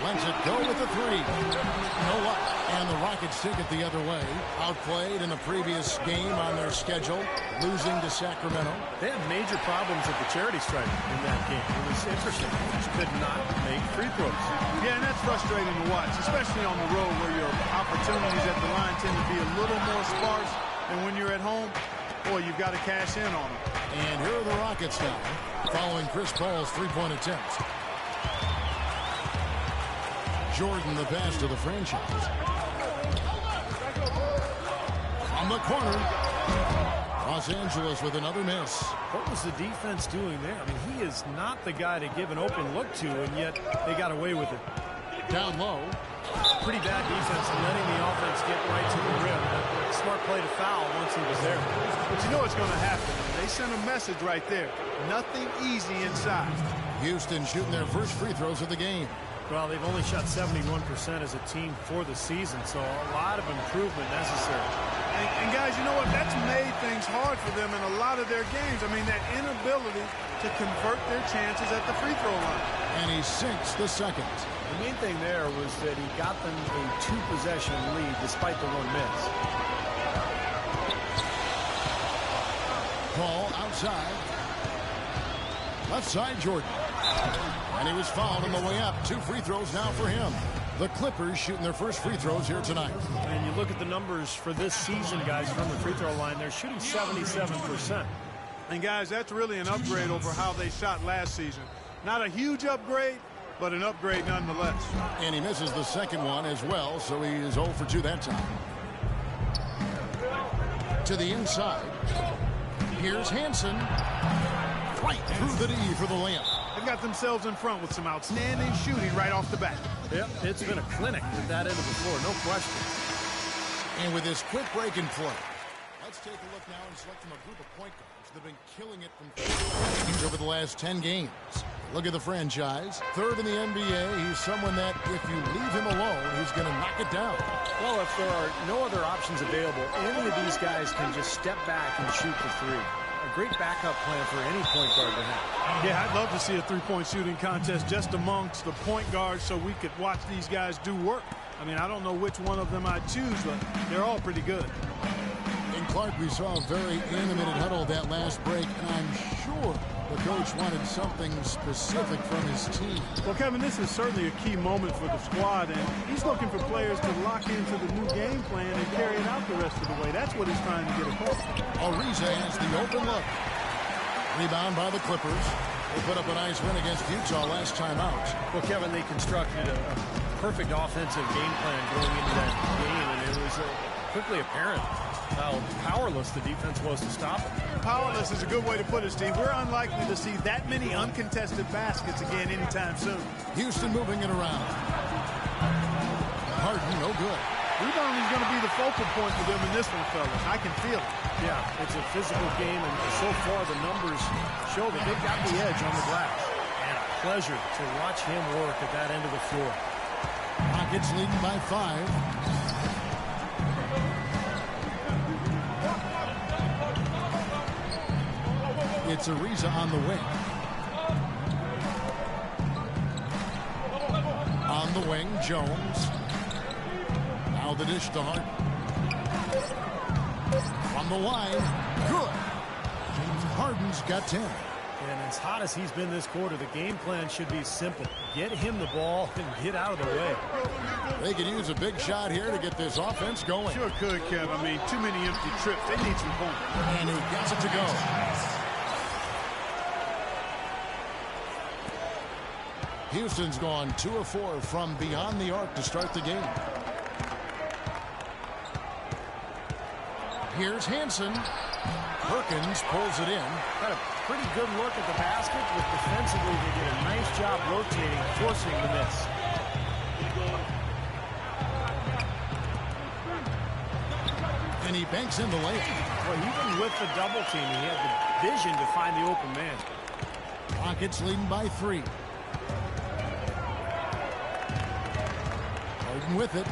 Lets it go with the 3. No luck. And the Rockets take it the other way. Outplayed in the previous game on their schedule, losing to Sacramento. They had major problems at the charity stripe in that game. It was interesting. They just could not make free throws. Yeah, and that's frustrating to watch, especially on the road where your opportunities at the line tend to be a little more sparse. And when you're at home, boy, you've got to cash in on them. And here are the Rockets now, following Chris Paul's 3-point attempts. Jordan, the pass to the franchise. From the corner. Los Angeles with another miss. What was the defense doing there? I mean, he is not the guy to give an open look to, and yet they got away with it. Down low. Pretty bad defense and letting the offense get right to the rim. But smart play to foul once he was there. But you know what's going to happen. They sent a message right there. Nothing easy inside. Houston shooting their first free throws of the game. Well, they've only shot 71% as a team for the season, so a lot of improvement necessary. And guys, you know what? That's made things hard for them in a lot of their games. I mean, that inability to convert their chances at the free throw line. And he sinks the second. The main thing there was that he got them a 2-possession lead despite the 1 miss. Paul outside. Left side, Jordan. And he was fouled on the way up. 2 free throws now for him. The Clippers shooting their first free throws here tonight. And you look at the numbers for this season, guys, from the free throw line, they're shooting 77%. And guys, that's really an upgrade over how they shot last season. Not a huge upgrade, but an upgrade nonetheless. And he misses the second one as well, so he is 0 for 2 that time. To the inside. Here's Hansen. Right through the D for the layup. They've got themselves in front with some outstanding shooting right off the bat. Yep, it's been a clinic at that end of the floor, no question. And with this quick break in play, let's take a look now and select from a group of point guards that have been killing it from games over the last 10 games. Look at the franchise. 3rd in the NBA. He's someone that if you leave him alone, he's going to knock it down. Well, if there are no other options available, any of these guys can just step back and shoot the 3. A great backup plan for any point guard to have. Yeah, I'd love to see a 3-point shooting contest just amongst the point guards so we could watch these guys do work. I mean, I don't know which one of them I'd choose, but they're all pretty good. In Clark, we saw a very animated huddle that last break, and I'm sure the coach wanted something specific from his team. Well, Kevin, this is certainly a key moment for the squad, and he's looking for players to lock into the new game plan and carry it out the rest of the way. That's what he's trying to get across. Ariza has the open look. Rebound by the Clippers. They put up a nice win against Utah last time out. Well, Kevin, they constructed a perfect offensive game plan going into that game, and it was quickly apparent how powerless the defense was to stop it. Powerless is a good way to put it, Steve. We're unlikely to see that many uncontested baskets again anytime soon. Houston moving it around. Harden, no good. Rebounding is going to be the focal point for them in this one, fellas. I can feel it. Yeah, it's a physical game, and so far the numbers show that they've got the edge on the glass. And a pleasure to watch him work at that end of the floor. Rockets leading by 5. It's Ariza on the wing. On the wing, Jones. Now the dish to Harden. From the line, good. James Harden's got 10. And as hot as he's been this quarter, the game plan should be simple. Get him the ball and get out of the way. They could use a big shot here to get this offense going. Sure could, Kev. I mean, too many empty trips. They need some points. And he gets it to go. Houston's gone 2 of 4 from beyond the arc to start the game. Here's Hansen. Perkins pulls it in. Got a pretty good look at the basket, but defensively they did a nice job rotating, forcing the miss. And he banks in the layup. Well, even with the double team, he had the vision to find the open man. Rockets leading by 3. Harden with it.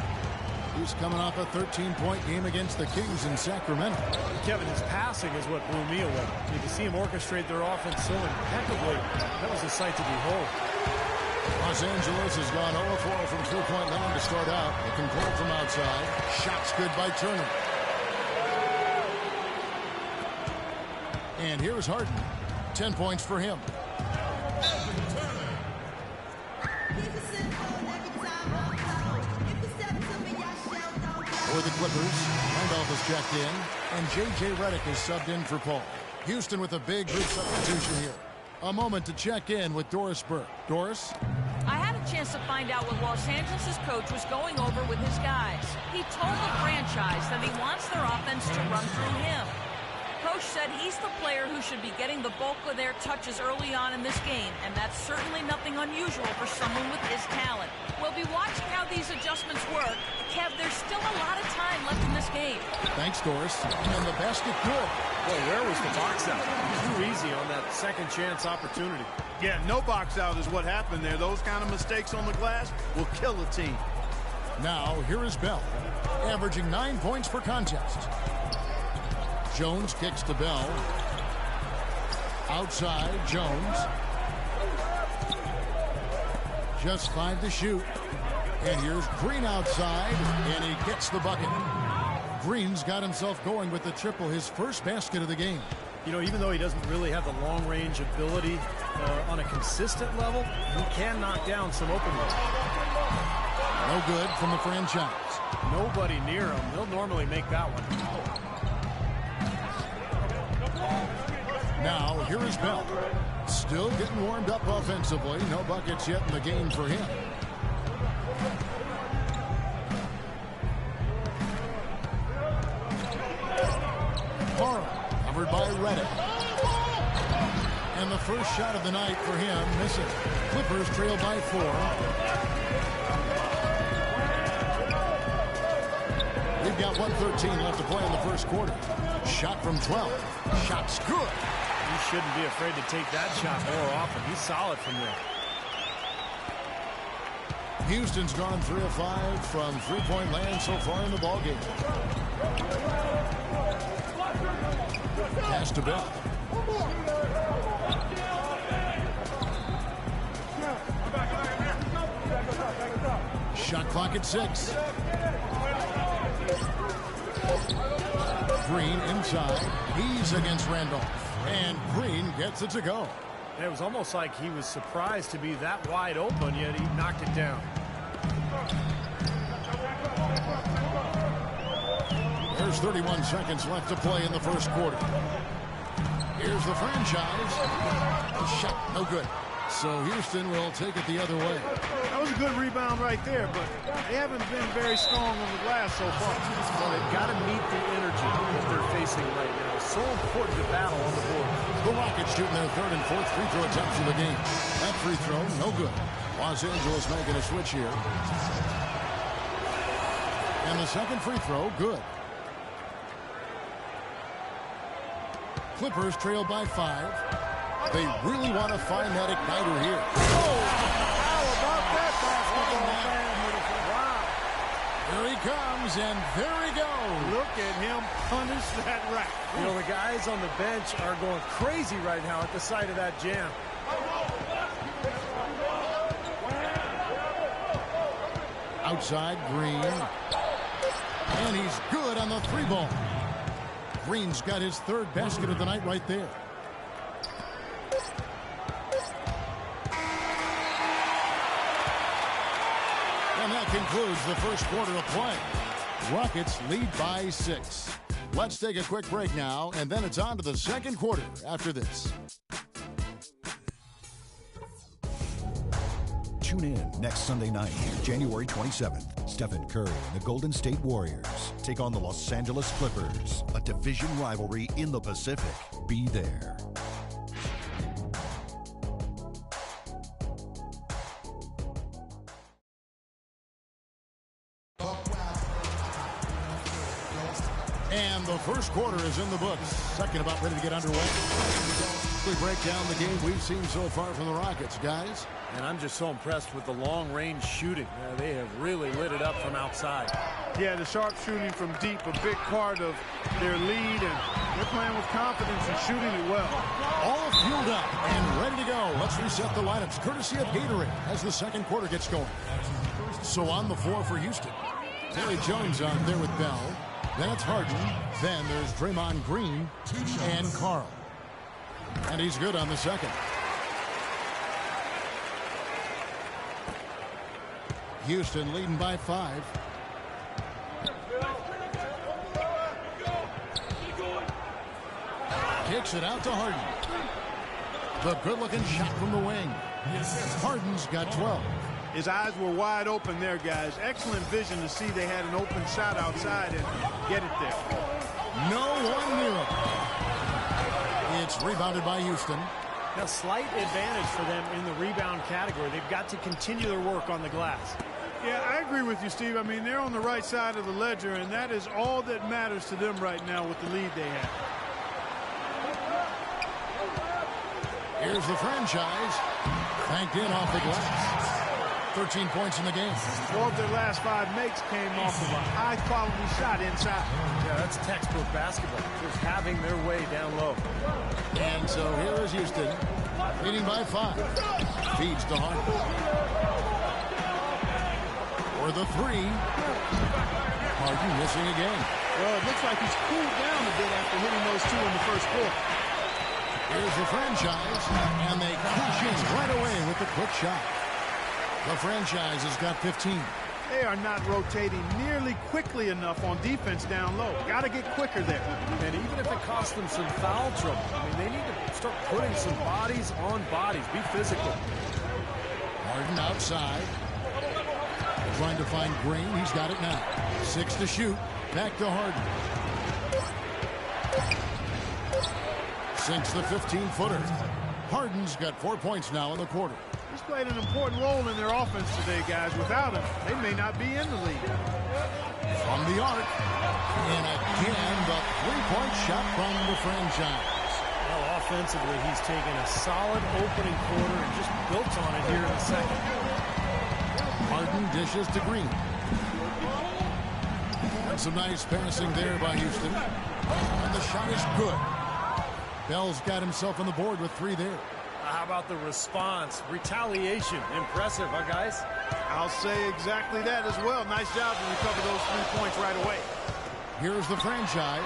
He's coming off a 13-point game against the Kings in Sacramento. Kevin, his passing is what blew me away. You can see him orchestrate their offense so impeccably. That was a sight to behold. Los Angeles has gone 0-4 from 3-point line to start out. They can pull from outside. Shots good by Turner. And here's Harden. 10 points for him. For the Clippers, Randolph is checked in, and J.J. Redick is subbed in for Paul. Houston with a big group substitution here. A moment to check in with Doris Burke. Doris? I had a chance to find out what Los Angeles' coach was going over with his guys. He told the franchise that he wants their offense to run through him. Coach said he's the player who should be getting the bulk of their touches early on in this game, and that's certainly nothing unusual for someone with his talent. We'll be watching how these adjustments work. Kev, there's still a lot of time left in this game. Thanks, Doris. And the basket good. Boy, where was the box out? Too easy on that second chance opportunity. Yeah, no box out is what happened there. Those kind of mistakes on the glass will kill a team. Now, here is Bell, averaging 9 points per contest. Jones kicks to Bell. Outside, Jones. Just 5 to shoot. And here's Green outside, and he gets the bucket. Green's got himself going with the triple, his first basket of the game. You know, even though he doesn't really have the long-range ability on a consistent level, he can knock down some open looks. No good from the franchise. Nobody near him. They'll normally make that one. Now, here is Bell. Still getting warmed up offensively. No buckets yet in the game for him. Carl, covered by Reddick. And the first shot of the night for him misses. Clippers trail by 4. We've got 1:13 left to play in the first quarter. Shot from 12. Shot's good. He shouldn't be afraid to take that shot more often. He's solid from there. Houston's gone 3 of 5 from three-point land so far in the ballgame. Pass to Bell. Shot clock at 6. Green inside. He's against Randolph. And Green gets it to go. It was almost like he was surprised to be that wide open, yet he knocked it down. There's 31 seconds left to play in the first quarter. Here's the franchise. The shot, no good. So Houston will take it the other way. That was a good rebound right there, but they haven't been very strong on the glass so far. Well, they've got to meet the energy that they're facing right now. So important to battle on the board. The Rockets shooting their third and fourth free throw attempts of the game. That free throw, no good. Los Angeles making a switch here. And the second free throw, good. Clippers trail by 5. They really want to find that igniter here. Oh, how about that basketball fan? Wow. Here he comes, and there he goes. Look at him punish that rack. You know, the guys on the bench are going crazy right now at the sight of that jam. Outside, Green. And he's good on the 3-ball. Green's got his third basket of the night right there. And that concludes the first quarter of play. Rockets lead by 6. Let's take a quick break now, and then it's on to the second quarter after this. Tune in next Sunday night, January 27th. Stephen Curry and the Golden State Warriors take on the Los Angeles Clippers, a division rivalry in the Pacific. Be there. And the first quarter is in the books. Second about ready to get underway. We break down the game we've seen so far from the Rockets, guys. And I'm just so impressed with the long-range shooting. They have really lit it up from outside. Yeah, the sharp shooting from deep, a big part of their lead, and they're playing with confidence and shooting it well. All fueled up and ready to go. Let's reset the lineups, courtesy of Gatorade, as the second quarter gets going. So on the floor for Houston, Terry Jones out there with Bell. Then it's Harden. Then there's Draymond Green and Carl. And he's good on the second. Houston leading by 5. Kicks it out to Harden. The good-looking shot from the wing. Harden's got 12. His eyes were wide open there, guys. Excellent vision to see they had an open shot outside and get it there. No one near him. It's rebounded by Houston. A slight advantage for them in the rebound category. They've got to continue their work on the glass. Yeah, I agree with you, Steve. I mean, they're on the right side of the ledger, and that is all that matters to them right now with the lead they have. Here's the franchise. Banked in off the glass. 13 points in the game. 4 of their last 5 makes came off of a high-quality shot inside. Yeah, that's textbook basketball. Just having their way down low. And so here is Houston, leading by 5. Feeds to Harden. For the 3. Harden missing again. Well, it looks like he's cooled down a bit after hitting those 2 in the first quarter. Here's the franchise, and they cash in right away with the quick shot. The franchise has got 15. They are not rotating nearly quickly enough on defense down low. Got to get quicker there. And even if it costs them some foul trouble, I mean, they need to start putting some bodies on bodies. Be physical. Harden outside. Trying to find Green. He's got it now. 6 to shoot. Back to Harden. Sinks the 15-footer. Harden's got 4 points now in the quarter. He's played an important role in their offense today, guys. Without him, they may not be in the league. From the arc. And again, the three-point shot from the franchise. Well, offensively, he's taken a solid opening quarter and just built on it here in the second. Harden dishes to Green. And some nice passing there by Houston. And the shot is good. Bell's got himself on the board with 3 there. How about the response? Retaliation. Impressive, huh, guys? I'll say exactly that as well. Nice job to recover those 3 points right away. Here's the franchise.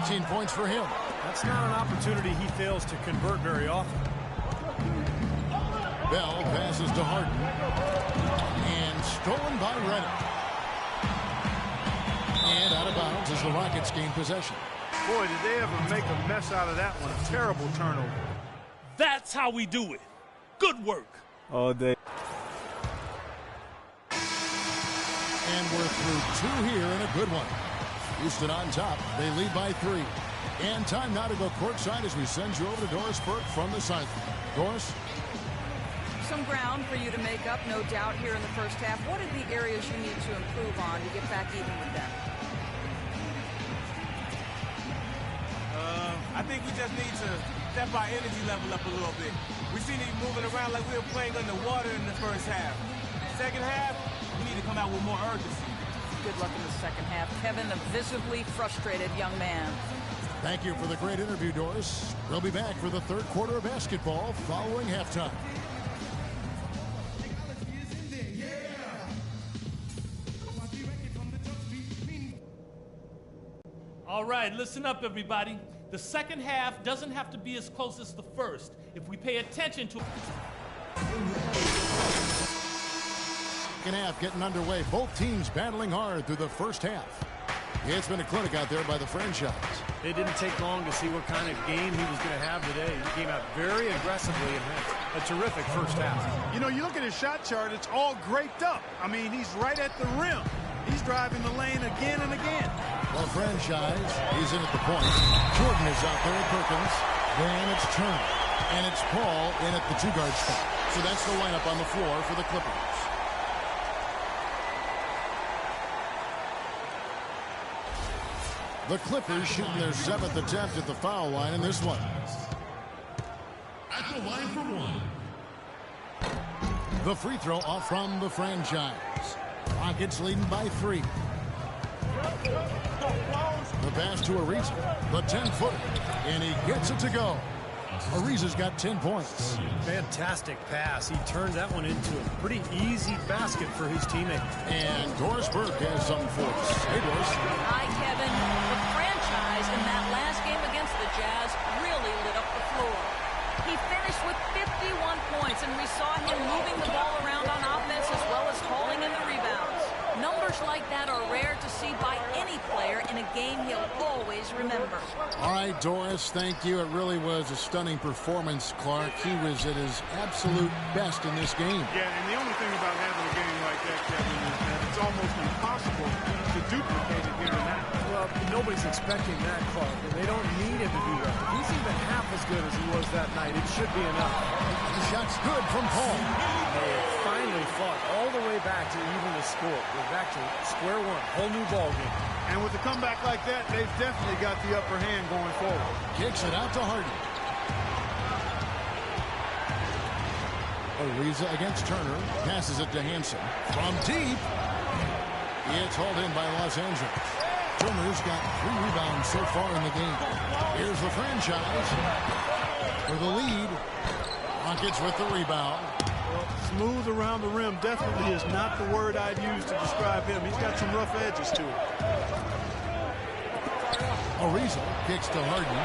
18 points for him. That's not an opportunity he fails to convert very often. Bell passes to Harden. And stolen by Reddick. And out of bounds as the Rockets gain possession. Boy, did they ever make a mess out of that one. A terrible turnover. That's how we do it. Good work. All day. And we're through 2 here and a good one. Houston on top. They lead by 3. And time now to go courtside as we send you over to Doris Burke from the sideline. Doris? Some ground for you to make up, no doubt, here in the first half. What are the areas you need to improve on to get back even with them? I think we just need to step our energy level up a little bit. We seem to be moving around like we were playing underwater in the first half. Second half, we need to come out with more urgency. Good luck in the second half. Kevin, a visibly frustrated young man. Thank you for the great interview, Doris. We'll be back for the third quarter of basketball following halftime. All right, listen up, everybody. The second half doesn't have to be as close as the first if we pay attention to... Second half getting underway. Both teams battling hard through the first half. It's been a clinic out there by the franchise. It didn't take long to see what kind of game he was going to have today. He came out very aggressively and had a terrific first half. You know, you look at his shot chart, it's all graped up. I mean, he's right at the rim. He's driving the lane again and again. Well, franchise, he's in at the point. Jordan is out there at Perkins. Then it's Turner. And it's Paul in at the 2-guard spot. So that's the lineup on the floor for the Clippers. The Clippers shooting their 7th attempt at the foul line in this one. At the line for 1. The free throw off from the franchise. Rockets leading by 3. The pass to Ariza. The 10-footer. And he gets it to go. Ariza's got 10 points. Fantastic pass. He turned that one into a pretty easy basket for his teammate. And Doris Burke has something for us. Hey, Doris. Hi, Kevin. The franchise in that last game against the Jazz really lit up the floor. He finished with 51 points, and we saw him moving the ball around on offense as well as hauling in the rebounds. Numbers like that are rare to see by any player in a game he'll always remember. All right, Doris, thank you. It really was a stunning performance, Clark. He was at his absolute best in this game. Yeah, and the only thing about having a game like that, Kevin, is that it's almost impossible to duplicate it here and now. Well, nobody's expecting that, Clark, and they don't need him to do that. If he's even half as good as he was that night, it should be enough. The shot's good from Paul. They finally fought all the way back to even the score. We're back to square one, whole new ball game. And with a comeback like that, they've definitely got the upper hand going forward. Kicks it out to Harden. Ariza against Turner. Passes it to Hansen. From deep. It's hauled in by Los Angeles. Turner's got 3 rebounds so far in the game. Here's the franchise for the lead. Rockets with the rebound. Well, smooth around the rim definitely is not the word I'd use to describe him. He's got some rough edges to it. Ariza kicks to Harden.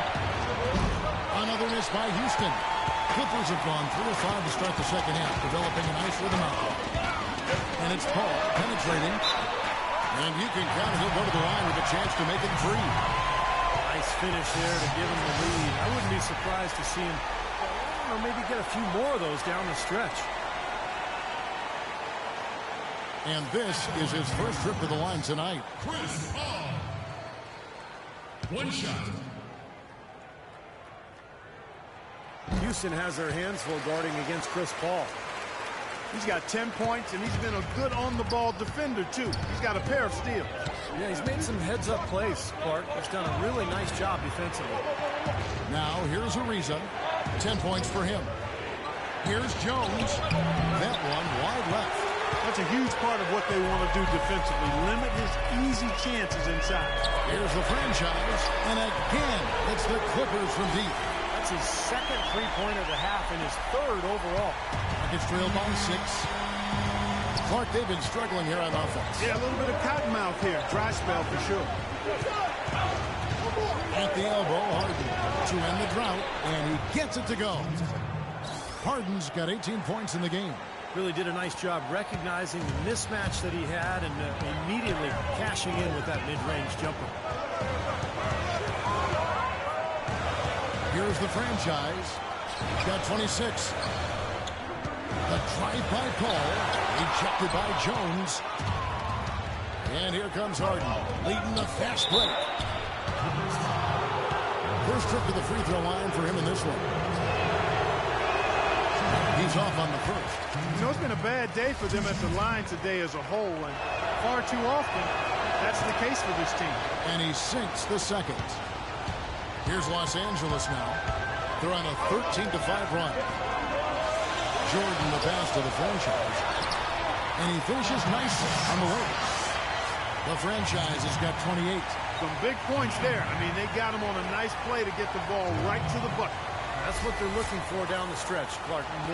Another miss by Houston. Clippers have gone 3 of 5 to start the second half, developing a nice rhythm out there. And it's Paul penetrating. And you can count he'll go to the line with a chance to make it 3. Nice finish there to give him the lead. I wouldn't be surprised to see him maybe get a few more of those down the stretch. And this is his first trip to the line tonight. Chris Paul. 1 shot. Houston has their hands full guarding against Chris Paul. He's got 10 points, and he's been a good on-the-ball defender, too. He's got a pair of steals. Yeah, he's made some heads-up plays, Clark. He's done a really nice job defensively. Now, here's Ariza. 10 points for him. Here's Jones. That one wide left. That's a huge part of what they want to do defensively. Limit his easy chances inside. Here's the franchise. And again, it's the Clippers from deep. That's his second three-pointer of the half and his 3rd overall. Rockets trailed by 6. Clark, they've been struggling here on offense. Yeah, a little bit of cottonmouth here. Dry spell for sure. At the elbow, Harden to end the drought, and he gets it to go. Harden's got 18 points in the game. Really did a nice job recognizing the mismatch that he had and immediately cashing in with that mid-range jumper. Here's the franchise. Got 26. The drive-by call. Ejected by Jones. And here comes Harden, leading the fast break. First trip to the free throw line for him in this one. He's off on the first. You know, it's been a bad day for them at the line today as a whole, and far too often that's the case for this team. And he sinks the second. Here's Los Angeles now. They're on a 13-5 run. Jordan the pass to the franchise. And he finishes nicely on the way. The franchise has got 28. Some big points there. I mean, they got him on a nice play to get the ball right to the bucket. That's what they're looking for down the stretch, Clark. More